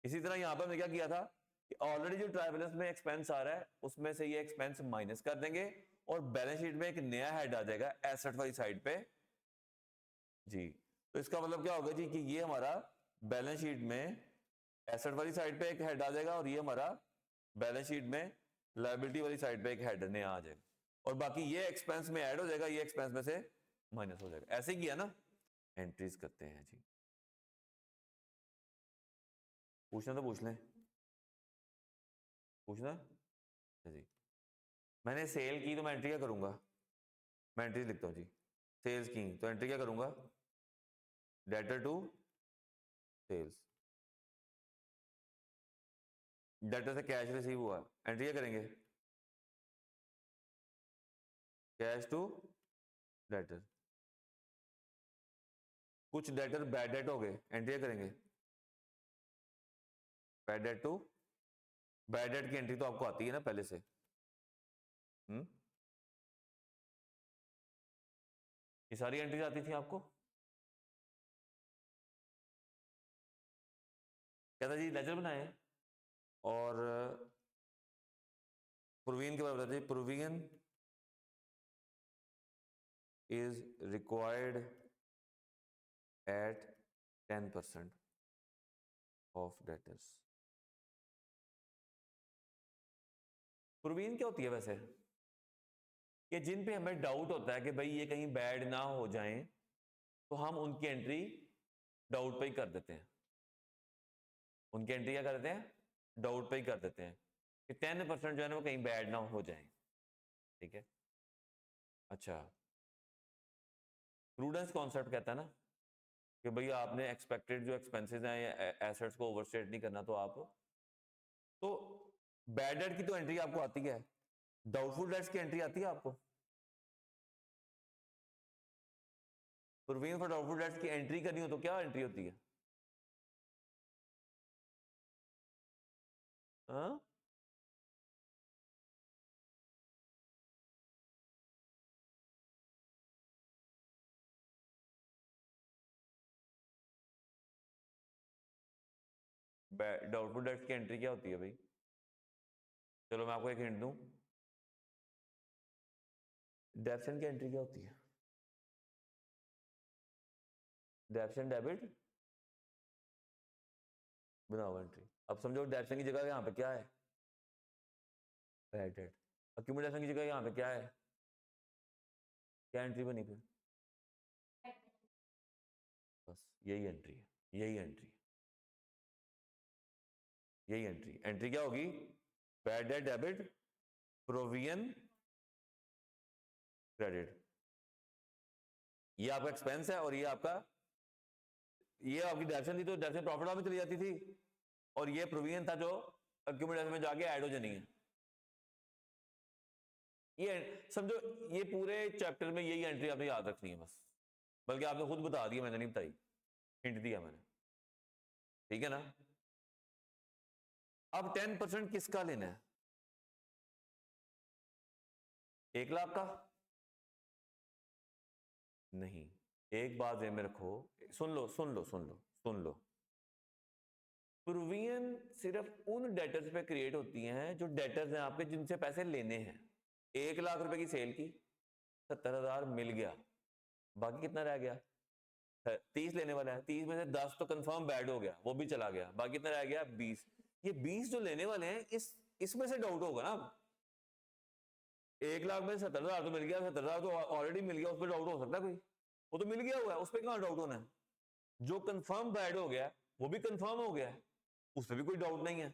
A: इसी तरह यहां पर हमने क्या किया था कि ऑलरेडी जो ट्रायल बैलेंस में एक्सपेंस आ रहा है उसमें से ये एक्सपेंस माइनस कर देंगे, और बैलेंस शीट में एक नया हेड आ जाएगा एसेट वाली साइड पे जी। तो इसका मतलब क्या होगा जी कि ये हमारा बैलेंस शीट में एसेट वाली साइड पे एक हेड आ जाएगा, और ये हमारा बैलेंस शीट में लायबिलिटी वाली साइड पे एक हेड नया आ जाएगा, और बाकी ये एक्सपेंस में ऐड हो जाएगा, ये एक्सपेंस में से माइनस हो जाएगा। ऐसे ही किया ना। एंट्रीज करते हैं जी, पूछना तो पूछ लें, पूछना जी। मैंने सेल की तो मैं एंट्री क्या करूंगा? मैं एंट्री लिखता हूं जी। सेल्स की तो एंट्री क्या करूंगा? Debtor to sales. डेटर से कैश रिसीव हुआ, एंट्री क्या करेंगे? Cash to debtor. कुछ डेटर बैड डेट हो गए, एंट्री क्या करेंगे? Bad debt to, bad debt की एंट्री तो आपको आती है ना पहले से। ये सारी एंट्रीज आती थी आपको। कहता जी लेजर बनाए, और प्रोविजन के बारे में बताते हैं। Provision is required at 10% of debtors। Provision क्या होती है वैसे? कि जिन पे हमें डाउट होता है कि भाई ये कहीं बैड ना हो जाएं, तो हम उनकी एंट्री डाउट पे ही कर देते हैं। उनकी एंट्री क्या कर देते हैं? डाउट पे ही कर देते हैं कि 10% जो है ना वो कहीं बैड ना हो जाए, ठीक है। अच्छा, प्रूडेंस कॉन्सेप्ट कहता है ना कि भाई आपने एक्सपेक्टेड जो एक्सपेंसेस हैं या एसेट्स को ओवरस्टेट नहीं करना, तो आप तो बैड डेट की तो एंट्री आपको आती है, डाउटफुल डेट्स की एंट्री आती है आपको? प्रोविजन फॉर डाउटफुल डेट्स की एंट्री करनी हो तो क्या एंट्री होती है? हाँ, डाउटफुल डेट्स की एंट्री क्या होती है भाई? चलो मैं आपको एक हिंट दूं, डेब्शन की एंट्री क्या होती है? डेब्शन डेबिट बनाओ एंट्री। अब समझो डेब्शन की जगह यहाँ पे क्या है? Bad date. अक्यूमुलेशन की जगह यहाँ पे क्या है? क्या एंट्री बनी फिर? बस यही एंट्री है, यही एंट्री, यही एंट्री। एंट्री क्या होगी? Bad debt debit, provision credit. ये आपका एक्सपेंस है, और ये आपका, ये आपकी डेब्शन थी तो डेब्शन प्रॉफिट में चली जाती थी, और ये प्रोविजन था जो अक्यूमुलेशन में जाके ऐड हो जानी है। ये समझो, ये पूरे चैप्टर में यही एंट्री आपने याद रखनी है बस, बल्कि आपने खुद बता दिया, मैंने नहीं बताई, हिंट दिया मैंने, ठीक है ना। अब 10% किसका लेना है? 1 लाख का? नहीं, एक बात ध्यान में रखो, सुन लो सुन लो सुन लो सुन लो। प्रोविजन सिर्फ उन डेटर्स पे क्रिएट होती हैं जो डेटर्स हैं आपके, जिनसे पैसे लेने हैं। 1 लाख रुपए की सेल की, 70,000 मिल गया, बाकी कितना रह गया? 30 लेने वाला है, 30 में से 10 तो कंफर्म बैड हो गया, वो भी चला गया, बाकी कितना रह गया 20। ये 20 जो लेने वाले हैं इसमें से डाउट होगा ना। 1 लाख में 70,000 तो मिल गया, 70,000 तो ऑलरेडी मिल गया, उस पर डाउट हो सकता है कोई? वो तो मिल गया हुआ है, उस पर कहां डाउट होना है? जो कंफर्म बैड हो गया वो भी कंफर्म हो गया है, उस पर भी कोई डाउट नहीं है।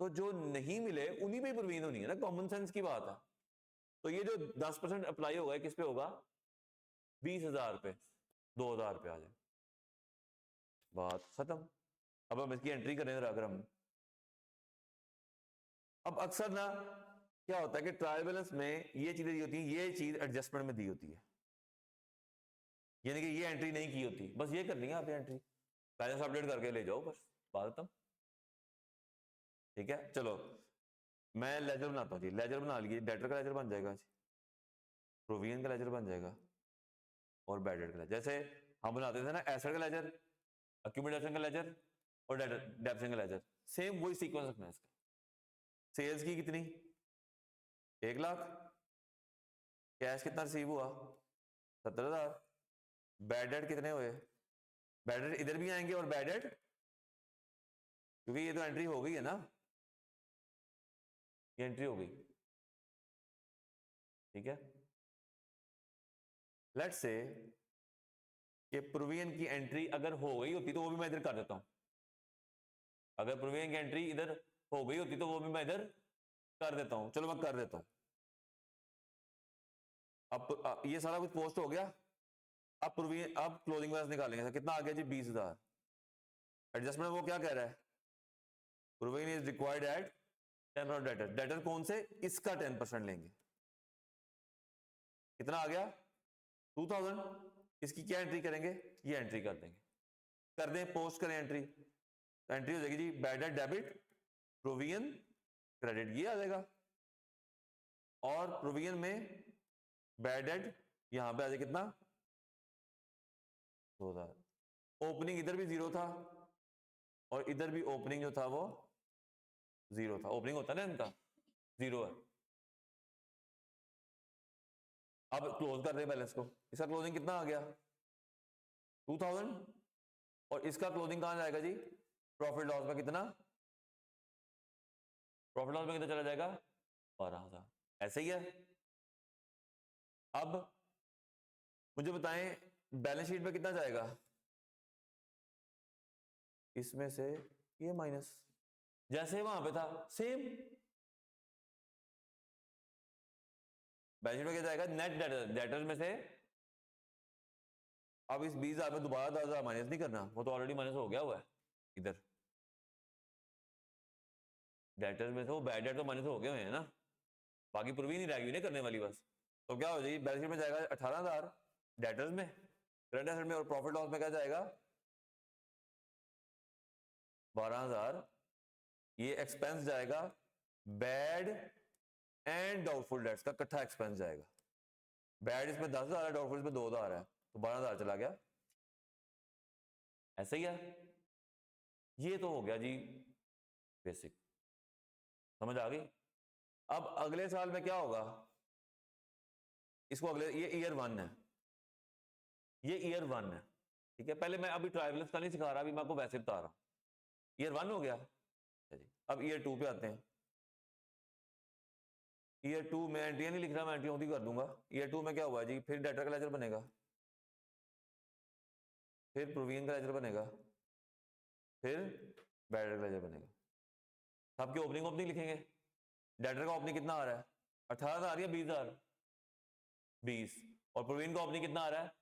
A: तो जो नहीं मिले उन्हीं पे प्रोवीजन होनी है ना, कॉमन सेंस की बात है। तो ये जो 10% अप्लाई होगा किस पे होगा? 20,000 पे, 2,000 पे आ जाए, बात खत्म। अब हम इसकी एंट्री करें अगर हम, अब अक्सर ना क्या होता है कि ट्रायल बैलेंस में ये चीजें दी होती है, ये चीज एडजस्टमेंट में दी होती है, यानी कि ये एंट्री नहीं की होती, बस ये करनी है आप एंट्री, बैलेंस अपडेट करके ले जाओ, बस बात खत्म। ठीक है, चलो मैं लेजर बनाता हूँ जी, लेजर बना लिए, डेटर का लेजर बन जाएगा, प्रोविजन का लेजर बन जाएगा और बैड डेट का लेजर। जैसे हम बनाते थे ना एसेट का लेजर, अक्यूमुलेशन का लेजर और डेप्शन का लेजर, सेम वही सीक्वेंस रखना है इसका। सेल्स की कितनी? 1 लाख, कैश कितना रिसीव हुआ? 70,000। बैड डेट कितने हुए? बैड डेट इधर भी आएंगे और बैड डेट, क्योंकि ये तो एंट्री हो गई है ना, ये एंट्री हो गई। ठीक है, लेट्स से कि प्रोविजन की एंट्री अगर हो गई होती तो वो भी मैं इधर कर देता हूं, अगर प्रोविजन की एंट्री इधर हो गई होती तो वो भी मैं इधर कर देता हूं, चलो मैं कर देता हूं। अब ये सारा कुछ पोस्ट हो गया, अब प्रोविजन, अब क्लोजिंग बैलेंस निकालेंगे, कितना आ गया जी? 20,000। एडजस्टमेंट वो क्या कह रहा है? Provision is required at 10% debtor, debtor कौन से? इसका 10% लेंगे, कितना आ गया? 2,000। इसकी क्या एंट्री करेंगे? ये एंट्री कर देंगे, कर दें, पोस्ट करें एंट्री, तो एंट्री हो जाएगी जी bad debt debit, provision credit, ये आ जाएगा। और प्रोविजन में बैड डेट यहां पे आ जाए कितना? 2,000। ओपनिंग इधर भी 0 था और इधर भी ओपनिंग जो था वो 0 था, ओपनिंग होता है ना इनका 0 है। अब क्लोज कर रहे हैं बैलेंस को, इसका क्लोजिंग कितना आ गया? 2,000। और इसका क्लोजिंग कहां जाएगा जी? प्रॉफिट लॉस में कितना? प्रॉफिट लॉस में कितना चला जाएगा? 12,000। ऐसे ही है। अब मुझे बताएं बैलेंस शीट में कितना जाएगा? इसमें से ये माइनस, जैसे वहां पे था सेम। बैलेंस शीट में क्या जाएगा? नेट डेटर, डेटर में से अब इस 20,000 में दोबारा 10,000 माइनस नहीं करना, वो तो ऑलरेडी माइनस हो गया हुआ है इधर, डेटर में से वो बैड डेट तो माइनस हो गए हुए हैं ना, बाकी प्रूव ही नहीं रहेगी ना करने वाली बस। तो क्या हो जाएगी? बैलेंस शीट में जाएगा 18,000 डेटर्स में, करंट एसेट में, और प्रॉफिट लॉस में क्या जाएगा? 12,000। ये एक्सपेंस जाएगा बैड एंड डाउटफुल डेट्स का इकट्ठा एक्सपेंस जाएगा। बैड इसमें 10,000 है, डाउटफुल इसमें 2,000 है, तो 12,000 चला गया। ऐसे ही है। ये तो हो गया जी बेसिक, समझ आ गई। अब अगले साल में क्या होगा? इसको अगले, ये ईयर 1 है, ये ईयर 1 है, ठीक है। पहले मैं अभी ट्राइवल्स का नहीं सिखा रहा, अभी मैं आपको वैसे बता रहा हूं। ईयर 1 हो गया जी। अब ईयर 2 पे आते हैं। ईयर 2 में एंट्रियां नहीं लिख रहा, मैं एंट्री होती कर दूंगा। ईयर 2 में क्या हुआ जी? फिर डेटर का लेजर बनेगा, फिर प्रोविजन का लेजर बनेगा, फिर बैडर का लेजर बनेगा। सबके ओपनिंग ओपनिंग लिखेंगे। डेटर का ओपनिंग कितना आ रहा है? 18,000 या 20,000? 20। और प्रोविजन का ओपनिंग कितना आ रहा है?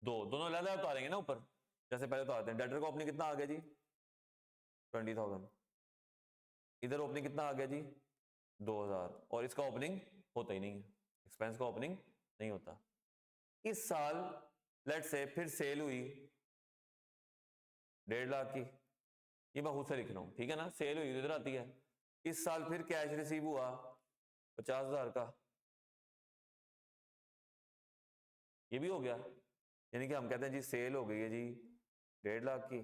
A: 2। दोनों अलग अलग उतारेंगे ना ऊपर, जैसे पहले तो आते हैं। डेटर का ओपनिंग कितना आ गया जी? 20,000। इधर ओपनिंग कितना आ गया जी? 2,000। और इसका ओपनिंग होता ही नहीं है, एक्सपेंस का ओपनिंग नहीं होता। इस साल लेट से फिर सेल हुई 1.5 लाख की, ये मैं खुद से लिख रहा हूं, ठीक है ना, सेल हुई इधर आती है। इस साल फिर कैश रिसीव हुआ 50,000 का, ये भी हो गया। यानी कि हम कहते हैं जी सेल हो गई है जी 1.5 लाख की,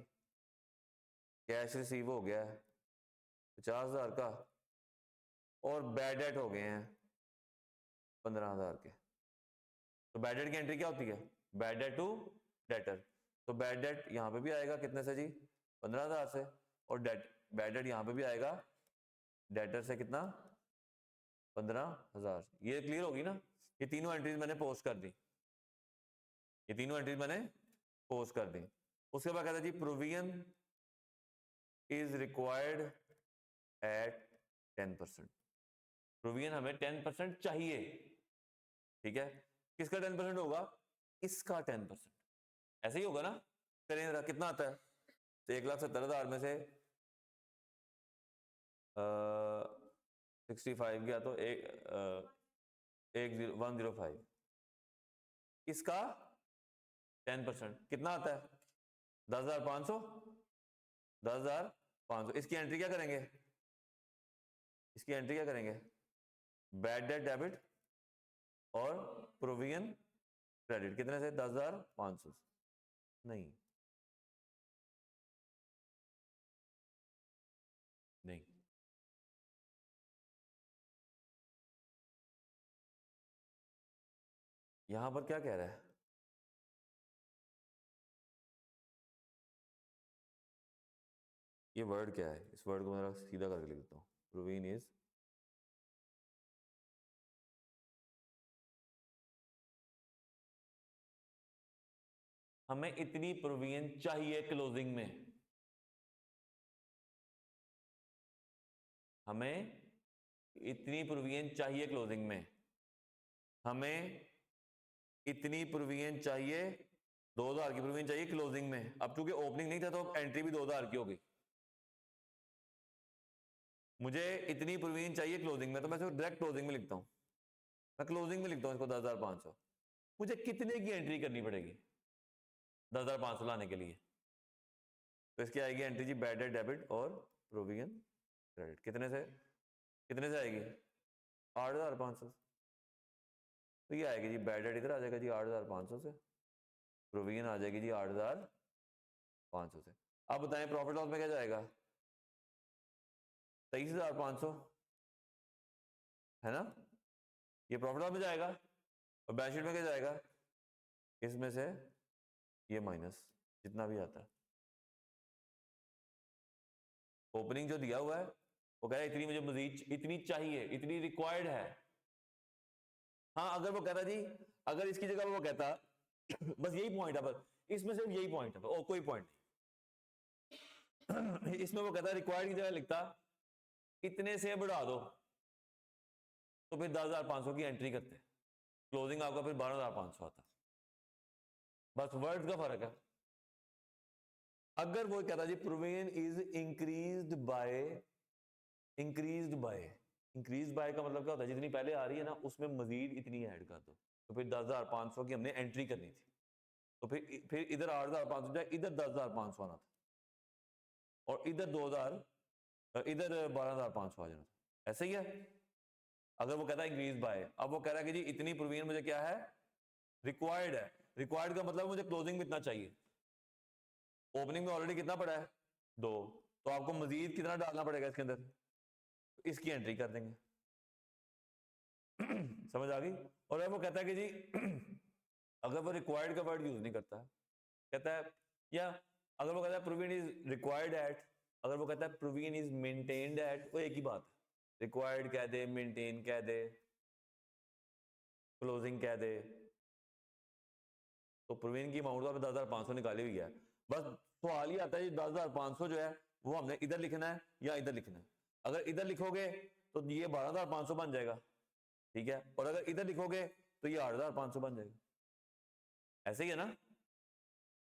A: कैश रिसीव हो गया है 50,000 का, और बैड डेट हो गए हैं 15,000 के। तो बैड डेट की एंट्री क्या होती है? Bad debt to debtor. तो बैड डेट यहां पे भी आएगा कितने से जी, 15,000 से, और बैड डेट यहां पे भी आएगा डेटर से कितना, 15,000। ये क्लियर होगी ना। ये तीनों एंट्रीज मैंने पोस्ट कर दी, ये तीनों एंट्रीज मैंने पोस्ट कर दी। उसके बाद कहता है जी provision is required at 10%। Provision हमें 10% चाहिए, ठीक है। किसका 10% होगा, इसका 10%, ऐसे ही होगा ना। चलिए जरा कितना आता है, तो 1,70,000 में से 65 गया तो 1,105, इसका 10% कितना आता है, 10,500, 10,500। इसकी एंट्री क्या करेंगे, इसकी एंट्री क्या करेंगे, बैड डेट डेबिट और प्रोविजन क्रेडिट, कितने से, 10,500 नहीं, नहीं, यहां पर क्या कह रहा है, ये वर्ड क्या है, इस वर्ड को मैं सीधा करके लिख देता हूं, प्रोविजन इज हमें इतनी प्रोविजन चाहिए क्लोजिंग में, हमें इतनी प्रोविजन चाहिए क्लोजिंग में, हमें इतनी प्रोविजन चाहिए, 2,000 की प्रोविजन चाहिए क्लोजिंग में। अब चूंकि ओपनिंग नहीं था तो एंट्री भी 2,000 की होगी, मुझे इतनी प्रोविजन चाहिए क्लोजिंग में, तो मैं डायरेक्ट क्लोजिंग में लिखता हूं, मैं क्लोजिंग में लिखता हूं इसको 10,500। मुझे कितने की एंट्री करनी पड़ेगी 10,500 लाने के लिए, तो इसकी आएगी एंट्री जी बैड डेट डेबिट और प्रोविजन क्रेडिट, कितने से, कितने से आएगी, 8,500। तो ये आएगी जी बैड डेट इधर आ जाएगा जी 8,500 से, प्रोविजन आ जाएगी जी 8,500 से। अब बताएं प्रॉफिट लॉस में क्या जाएगा, 23,500 है ना, ये प्रॉफिट लॉस में जाएगा, और बैलेंस शीट में क्या जाएगा, इसमें से ये माइनस जितना भी आता है। ओपनिंग जो दिया हुआ है वो कह रहा है इतनी मुझे मजीद इतनी चाहिए, इतनी रिक्वायर्ड है। हाँ अगर वो कहता जी, अगर इसकी जगह वो कहता बस यही पॉइंट है, बस इसमें सिर्फ यही पॉइंट है और कोई पॉइंट नहीं इसमें वो कहता रिक्वायर्ड की जगह लिखता इतने से बढ़ा दो, तो फिर 10,500 की एंट्री करते, क्लोजिंग आपका फिर 12,500 आता, बस वर्ड का फर्क है। अगर वो कहता जी provision is increased by, increased by, increase by का मतलब क्या होता है, जितनी पहले आ रही है ना उसमें मजीद इतनी ऐड कर दो, तो फिर 10,500 की हमने एंट्री करनी थी, तो फिर इधर 8,500 जाए, इधर 10,500 आना था, और इधर 2,000, इधर 12,500 आ जाना था, ऐसे ही है। अगर वो कहता है इंक्रीज बाय, अब वो कह रहा है कि जी इतनी प्रोविजन मुझे क्या है, रिक्वायर्ड है, रिक्वायर्ड का मतलब मुझे क्लोजिंग में इतना चाहिए, ओपनिंग में ऑलरेडी कितना पड़ा है, 2, तो आपको मजीद कितना डालना पड़ेगा इसके अंदर, तो इसकी एंट्री कर देंगे समझ आ गई। और अब वो कहता है कि जी अगर वो रिक्वायर्ड का वर्ड यूज नहीं करता, कहता है, या अगर वो कहता है प्रोविजन इज रिक्वायर्ड एट, अगर वो कहता है प्रोविजन इज मेंटेन्ड एट, वो एक ही बात है, रिक्वायर्ड कह दे, मेंटेन कह दे, क्लोजिंग कह दे, तो प्रोविजन की अमाउंट तो 10,500 निकाली हुई है, बस सवाल ही आता है 10,500 जो है वो हमने इधर लिखना है या इधर लिखना है। अगर इधर लिखोगे तो ये 12,500 बन जाएगा, ठीक है, और अगर इधर लिखोगे तो ये 8,500 बन जाएगा, ऐसे ही है ना,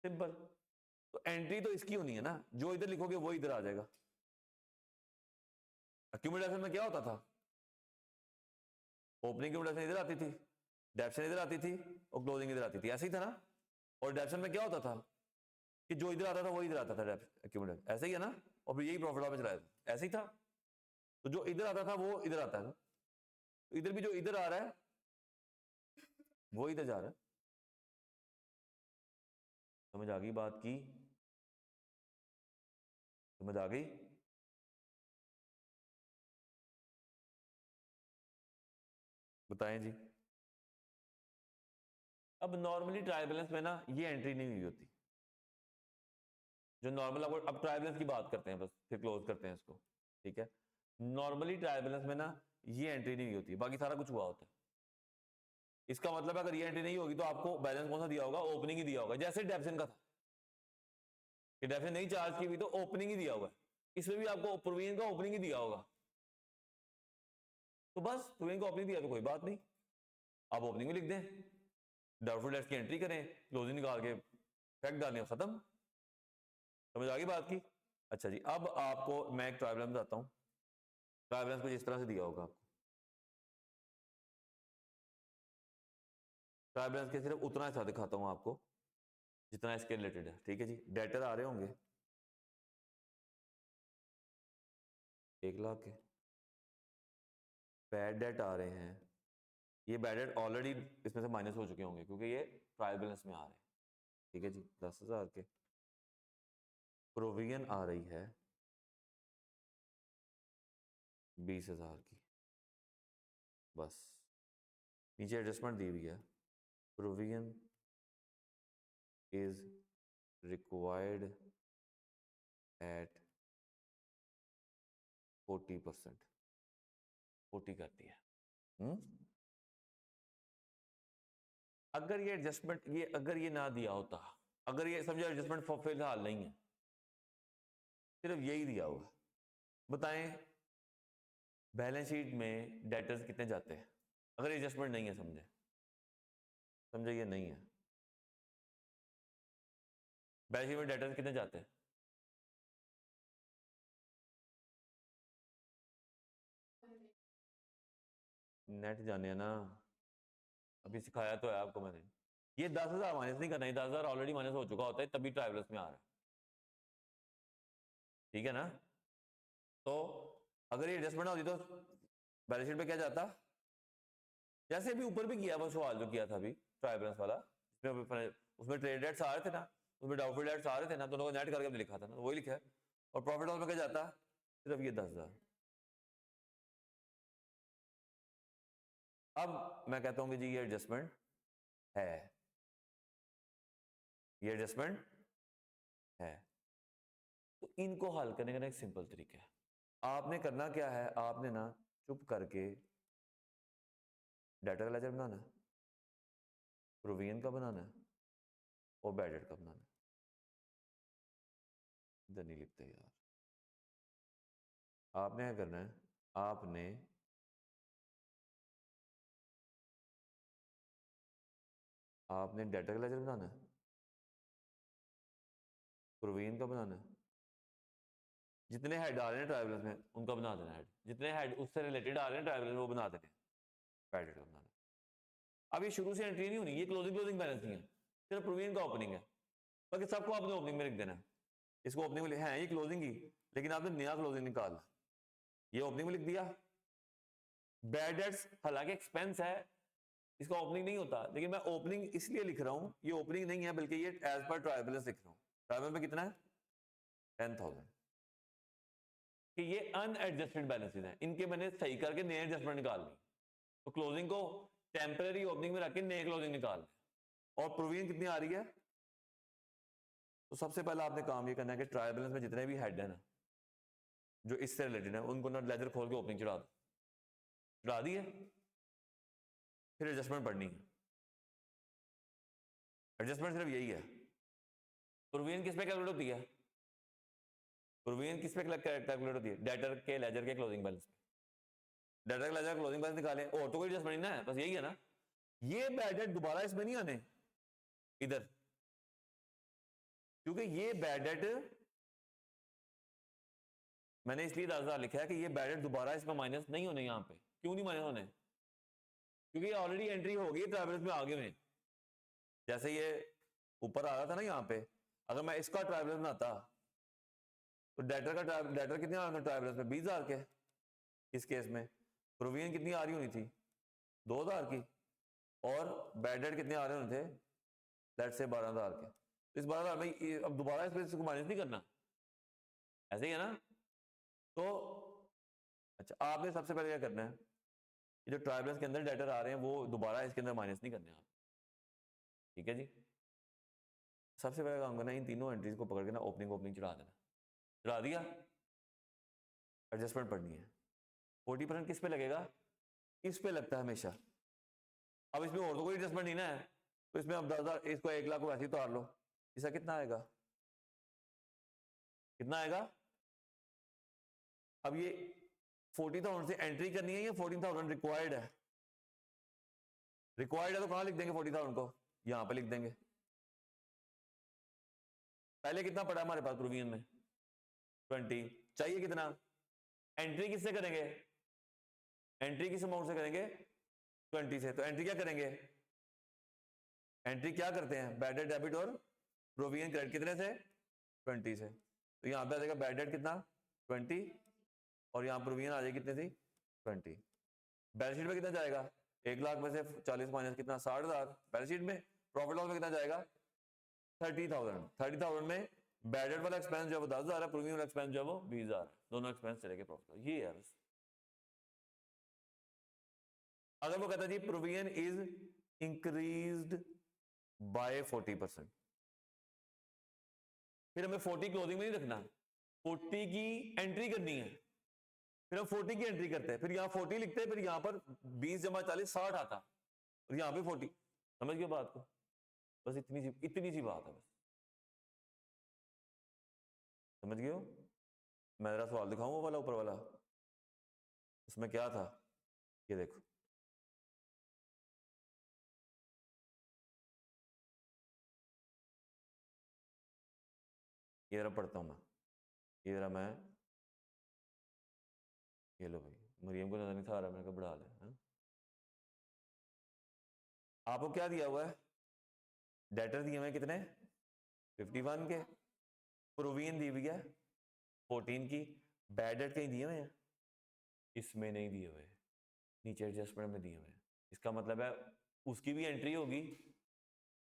A: सिंपल। तो एंट्री तो इसकी होनी है ना, जो इधर लिखोगे वो इधर आ जाएगा। एक्यूमुलेशन में क्या होता था, ओपनिंग एक्यूमुलेशन इधर आती थी, डेप्शन इधर आती थी, और क्लोजिंग इधर आती थी, ऐसे ही था ना। और डेप्शन में क्या होता था कि जो इधर आता था वो इधर आता था, एक्यूमुलेशन, ऐसे ही है ना। और फिर यही प्रॉफिट लॉस में चलाया था, ऐसे ही था। तो जो इधर आता था वो इधर आता है, तो इधर भी जो इधर आ रहा है वो इधर जा रहा है। समझ आ गई बात की, समझ आ गई। बताएं जी। अब नॉर्मली ट्रायल बैलेंस में ना ये एंट्री नहीं हुई होती, जो नॉर्मल आपको, अब ट्रायल बैलेंस की बात करते हैं, बस फिर क्लोज करते हैं इसको, ठीक है। नॉर्मली ट्रायल बैलेंस में ना ये एंट्री नहीं होती, बाकी सारा कुछ हुआ होता है। इसका मतलब अगर ये एंट्री नहीं होगी तो आपको बैलेंस कौन सा दिया होगा, ओपनिंग ही दिया होगा, जैसे डेफिसन का था कि डेफिसन नहीं चार्ज की हुई तो ओपनिंग ही दिया होगा, इसमें भी आपको प्रोविजन का ओपनिंग ही दिया होगा। तो बस प्रोविजन का ओपनिंग दिया तो कोई बात नहीं, आप ओपनिंग में लिख दें, डाउटफुल डेट्स की एंट्री करें, क्लोजिंग निकाल के फेंक डालें, खत्म। समझ आ गई बात की। अच्छा जी, अब आपको मैं एक ट्रायल बैलेंस बताता हूं। ट्रायल बैलेंस कुछ इस तरह से दिया होगा आपको। ट्रायल बैलेंस के सिर्फ उतना हिस्सा दिखाता हूं आपको जितना इसके रिलेटेड है, ठीक है जी। डेटर आ रहे होंगे 1 लाख के, बैड डेट आ रहे हैं, ये बैड डेट ऑलरेडी इसमें से माइनस हो चुके होंगे क्योंकि ये ट्रायल बैलेंस में आ रहे हैं, ठीक है जी। 10,000 के प्रोविजन आ रही है 20,000 की, बस नीचे एडजस्टमेंट दी हुई है, प्रोविजन इज रिक्वायर्ड एट 40%, 40 करती है। अगर ये एडजस्टमेंट, ये अगर ये ना दिया होता, अगर ये समझो एडजस्टमेंट फिलहाल नहीं है, सिर्फ यही दिया हुआ, बताएं बैलेंस शीट में डेटर्स कितने जाते हैं अगर एडजस्टमेंट नहीं है, समझे समझे ये नहीं है, बैलेंस शीट में डेटर्स कितने जाते हैं? नेट जाने हैं ना, अभी सिखाया तो है आपको मैंने। ये 10,000 माइनस नहीं करना है, 10,000 ऑलरेडी माइनस हो चुका होता है तभी ट्राइवल्स में आ रहा है, ठीक है ना। तो अगर ये एडजस्टमेंट होती तो बैलेंस शीट पे क्या जाता, जैसे अभी ऊपर भी किया वो सवाल जो किया था अभी ट्राइवल्स वाला, उसमें ट्रेड डेट्स आ रहे थे ना, उसमें डाउटफुल डेट्स आ रहे थे ना, दोनों को नेट करके हमने लिखा था ना, वही लिखा है। और प्रॉफिट लॉस में क्या जाता, सिर्फ ये 10,000। अब मैं कहता हूं कि जी ये एडजस्टमेंट है, ये एडजस्टमेंट है। तो इनको हल करने का ना एक सिंपल तरीका है, आपने करना क्या है, आपने ना चुप करके डेटा का लेजर बनाना है, प्रोविजन का बनाना है और बैड डेट का बनाना है। इधर नहीं लिखते यार, आपने क्या करना है, आपने डेटा का लेजर बनाना है, प्रोविजन का बनाना है, जितने हेड आ रहे हैं ट्राइवल्स में उनका बना देना हेड, जितने हेड उससे रिलेटेड आ रहे हैं ट्राइवल्स में वो बना देने, बैड डेट का बनाना। अब ये शुरू से एंट्री नहीं होनी, ये क्लोजिंग बैलेंस नहीं है, सिर्फ प्रोविजन का ओपनिंग है, बाकी सबको आपने ओपनिंग में लिख देना है। इसको ओपनिंग में है ये क्लोजिंग ही, लेकिन आपने नया क्लोजिंग निकाल, ये ओपनिंग में लिख दिया। बैड डेट्स हालांकि एक्सपेंस है, इसका ओपनिंग नहीं होता, लेकिन मैं ओपनिंग इसलिए लिख रहा हूं, ये ओपनिंग नहीं है बल्कि ये एज पर ट्रायल बैलेंस लिख रहा हूं। ट्रायल बैलेंस में कितना है 10,000, कि ये अनएडजस्टेड बैलेंसेस हैं, इनके मैंने सही करके नए एडजस्टमेंट निकाल ली, तो क्लोजिंग को टेम्पररी ओपनिंग में रख के नए क्लोजिंग निकाल, और प्रोविजन कितनी आ रही है। तो सबसे पहला आपने काम ये करना है कि ट्रायल बैलेंस में जितने भी हेड है ना जो इससे रिलेटेड है उनको ना लेजर खोल के ओपनिंग चढ़ा दी है, फिर एडजस्टमेंट पढ़नी है। एडजस्टमेंट सिर्फ यही है, प्रोविजन किस पे कैलकुलेट होती है, प्रोविजन किस पे कैलकुलेट होती है, डेटर के लेजर के क्लोजिंग बैलेंस पे, डेटर के लेजर क्लोजिंग बैलेंस निकालें, और तो कोई एडजस्टमेंट नहीं है, बस यही है ना। ये बैड डेट दोबारा इसमें नहीं आने इधर, क्योंकि ये बैड डेट मैंने इसलिए 10,000 लिखा है कि ये बैड डेट दोबारा इसमें माइनस नहीं होने, यहाँ पे क्यों नहीं माइनस होने, क्योंकि ये ऑलरेडी एंट्री हो गई ट्राइवल्स में आगे में, जैसे ये ऊपर आ रहा था ना यहाँ पे, अगर मैं इसका ट्राइवल्स बनाता तो डेटर कितने आ रहे थे ट्राइवल्स में 20,000 के, इस केस में प्रोविजन कितनी आ रही होनी थी 2,000 की, और बैड डेट कितने आ रहे होने थे लेट्स से 12,000 के। तो इस 12,000 में अब दोबारा इसको माइनस नहीं करना, ऐसे ही है ना। तो अच्छा, आपने सबसे पहले क्या करना है, ये जो ट्राइबल्स के अंदर डेटर आ रहे हैं वो दोबारा इसके अंदर माइनस नहीं करने आप, ठीक है जी। सबसे पहले काम करना है इन तीनों एंट्रीज को पकड़ के ना ओपनिंग चढ़ा देना। चढ़ा दिया, एडजस्टमेंट पढ़नी है। 40% किस पे लगेगा? इस पे लगता है हमेशा। अब इसमें और तो कोई एडजस्टमेंट नहीं ना है, तो इसमें अब 10,000 इसको 1 लाख को वैसे ही उतार लो। इसका कितना आएगा? कितना आएगा? अब ये 40,000 से एंट्री करनी है या 14,000 रिक्वायर्ड है? रिक्वायर्ड है तो कहां लिख देंगे 40,000 को? यहां पे लिख देंगे। पहले कितना पड़ा हमारे पास प्रोविजन में? 20। चाहिए कितना? एंट्री किससे करेंगे? एंट्री किस अमाउंट से करेंगे? 20 से। तो एंट्री क्या करेंगे? एंट्री क्या करते हैं? बैड डेट डेबिट और प्रोविजन क्रेडिट। कितने से? 20 से। तो यहां पे आ जाएगा बैड डेट कितना? 20, और यहां प्रोविजन आ जाएगी कितने थी? 20। बैलेंस शीट में कितना जाएगा? 1 लाख में से 40 माइनस कितना? 60,000। बैलेंस शीट में प्रॉफिट लॉस में कितना जाएगा? 30,000। 30,000 में बैड डेट वाला एक्सपेंस जो है वो 10,000 है, प्रोविजन वाला एक्सपेंस जो है वो 20,000। दोनों एक्सपेंस चलेंगे प्रॉफिट। ये है बस। अगर वो कहता है जी प्रोविजन इज इंक्रीज्ड बाय 40%, फिर हमें 40 क्लोजिंग में नहीं रखना, 40 की एंट्री करनी है। फिर हम 40 की एंट्री करते हैं, फिर यहां 40 लिखते हैं, फिर यहां पर 20 जमा 40 60 आता, और यहां पे 40। समझ गए बात को? बस इतनी सी बात है बस। समझ गए हो? मैं जरा सवाल दिखाऊं वो वाला ऊपर वाला, उसमें क्या था? ये देखो, ये जरा पढ़ता हूं मैं, ये जरा मैं, ये लो भाई, मरियम को नजर नहीं था आ रहा, मैंने कहा बढ़ा ले। आपको क्या दिया हुआ है? डेटर दिए हुए कितने? 51 के। प्रोविजन दी हुई है 14 की। बैड डेट कहीं दिए हुए हैं? इसमें नहीं दिए हुए, नीचे एडजस्टमेंट में दिए हुए हैं। इसका मतलब है उसकी भी एंट्री होगी,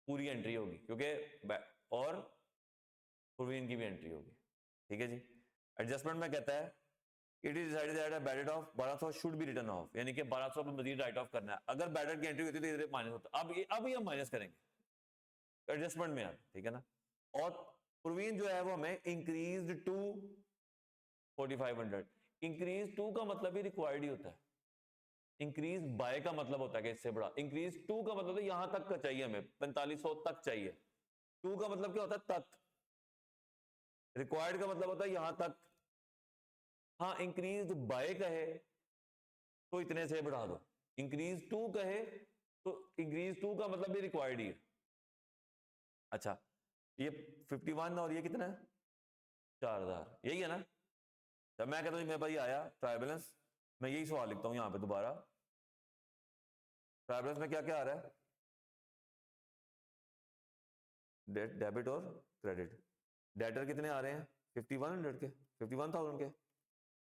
A: पूरी एंट्री होगी, क्योंकि और प्रोविजन की भी एंट्री होगी। ठीक है जी। एडजस्टमेंट में कहता है it is decided that a bad debt of 1200 should be return of, यानी कि 1200 पे मजीद राइट ऑफ करना है। अगर बैड डेट की एंट्री होती है तो इधर माइनस होता। अब ये हम माइनस करेंगे एडजस्टमेंट में, ठीक है ना। और प्रोविजन जो है वो हमें इंक्रीज्ड टू 4500। इंक्रीज टू का मतलब ही रिक्वायर्ड ही होता है। इंक्रीज बाय का मतलब होता है कि इससे बड़ा। इंक्रीज टू का मतलब यहां तक का चाहिए हमें, 4500 तक चाहिए। टू का मतलब क्या होता है? तक। रिक्वायर्ड का मतलब होता है यहां तक। हाँ, इंक्रीज बाय कहे तो इतने से बढ़ा दो। इंक्रीज टू कहे तो इंक्रीज टू का मतलब भी रिक्वायर्ड ही है। अच्छा, ये 51 और ये कितना है? 4,000। यही है ना? जब मैं कहता हूं मेरे पास ये आया ट्रायल बैलेंस, मैं यही सवाल लिखता हूं यहां पे दोबारा। ट्रायल बैलेंस में क्या क्या आ रहा है? डेबिट और क्रेडिट। डेटर कितने आ रहे हैं? 5100 के, 51,000 के।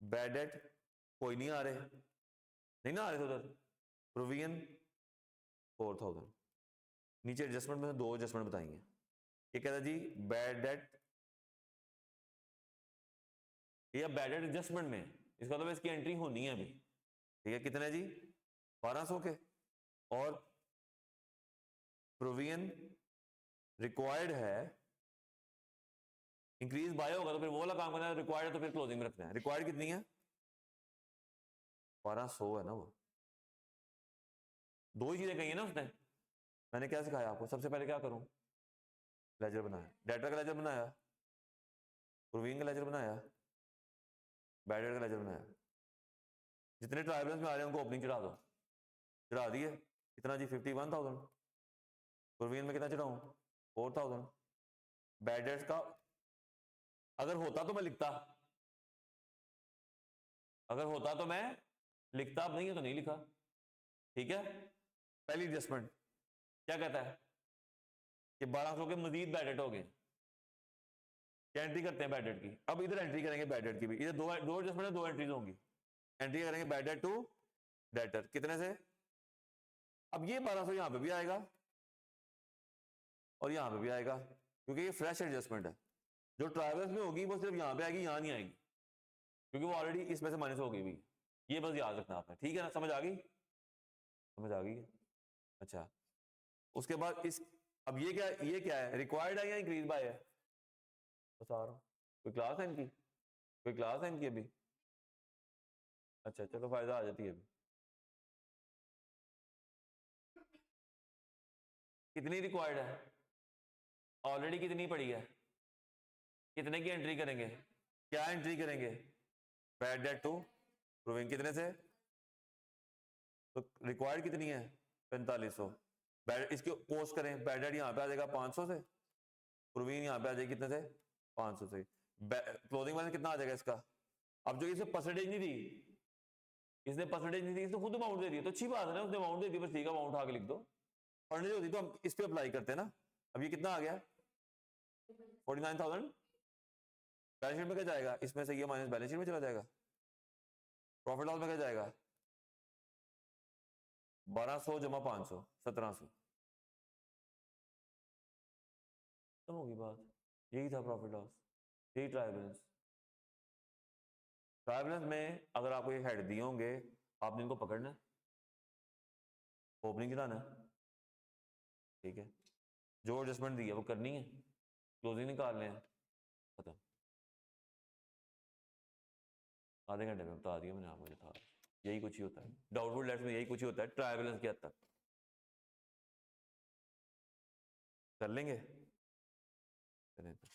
A: बैड डेट कोई नहीं आ रहे, नहीं ना आ रहे थे उधर। प्रोविजन 4,000। नीचे एडजस्टमेंट में 2 एडजस्टमेंट बताएंगे। ये कहता है जी बैड डेट, ये बैड डेट एडजस्टमेंट में, इसका मतलब इसकी एंट्री होनी है अभी। ठीक है, कितने जी? 1200 के। और प्रोविजन रिक्वायर्ड है, इंक्रीज बाय होगा तो फिर वो वाला काम करना है, रिक्वायर्ड है तो फिर क्लोजिंग में रखना है। रिक्वायर्ड कितनी है? 1200 है ना वो। दो ही चीजें कही है ना उसने। मैंने क्या सिखाया आपको? सबसे पहले क्या करूं? लेजर बनाया, डेटर का लेजर बनाया, प्रोविजन का लेजर बनाया, बैड डेट का लेजर बनाया। जितने ट्रायल बैलेंस में आ रहे हैं उनको ओपनिंग चढ़ा दो। चढ़ा दिए। कितना जी? 51,000। प्रोविजन में कितना चढ़ाऊं? 4,000। बैड डेट का अगर होता तो मैं लिखता, अगर होता तो मैं लिखता, अब नहीं है तो नहीं लिखा। ठीक है। पहली एडजस्टमेंट क्या कहता है कि 1200 के मजीद बैड डेट हो गए। क्या एंट्री करते हैं बैड डेट की? अब इधर एंट्री करेंगे बैड डेट की भी। इधर दो एडजस्टमेंट है, 2 एंट्रीज होंगी। एंट्री करेंगे बैड डेट टू डेटर कितने से? अब ये 1200 यहां पे भी आएगा और यहां पे भी आएगा, क्योंकि ये फ्रेश एडजस्टमेंट है। जो ट्रायल्स में होगी वो सिर्फ यहां पे आएगी, यहां नहीं आएगी, क्योंकि वो ऑलरेडी इसमें से माइनस हो गई भी। ये बस याद रखना आपने, ठीक है ना? समझ आ गई? समझ आ गई? अच्छा, उसके बाद अब ये क्या है, रिक्वायर्ड है या इंक्रीज बाय है, बता रहा हूँ। कोई क्लास है इनकी, कोई क्लास है इनकी अभी? अच्छा चलो फायदा आ जाती है अभी। कितनी रिक्वायर्ड है, ऑलरेडी कितनी पड़ी है, कितने की एंट्री करेंगे, क्या एंट्री करेंगे, बैड डेट टू प्रूविंग कितने से, तो रिक्वायर्ड कितनी है 4500, बैड इसके पोस्ट करें, बैड डेट यहाँ पे आ जाएगा 500 से, प्रूविंग यहाँ पे आ जाएगी कितने से 500 से, क्लोजिंग बैलेंस कितना आ जाएगा इसका। अब जो इसे परसेंटेज नहीं दी, इसने परसेंटेज नहीं दी, इसने खुद अमाउंट दे दी, तो अच्छी बात है ना, उसने अमाउंट दे दी, बस ठीक है अमाउंट आगे लिख दो, परसेंटेज होती तो हम इस पे अप्लाई करते हैं ना। अब ये कितना आ गया 49,000, बैलेंस शीट में क्या जाएगा, इसमें से ये माइनस बैलेंस शीट में चला जाएगा, प्रॉफिट लॉस में क्या जाएगा 1200 जमा 500 1700, खत्म होगी बात। यही था प्रॉफिट लॉस, यही ट्रायल बैलेंस। ट्रायल बैलेंस में अगर आपको ये हेड दिए होंगे, आपने इनको पकड़ना है, ओपनिंग गिराना है, ठीक है, जो एडजस्टमेंट दी है वो करनी है, क्लोजिंग निकालने हैं, खत्म। आधे घंटे में बता दिया मैंने आपको, जो था यही कुछ ही होता है, डाउटफुल डेट्स में यही कुछ ही होता है, ट्रायल बैलेंस के हद तक कर लेंगे, करें तो।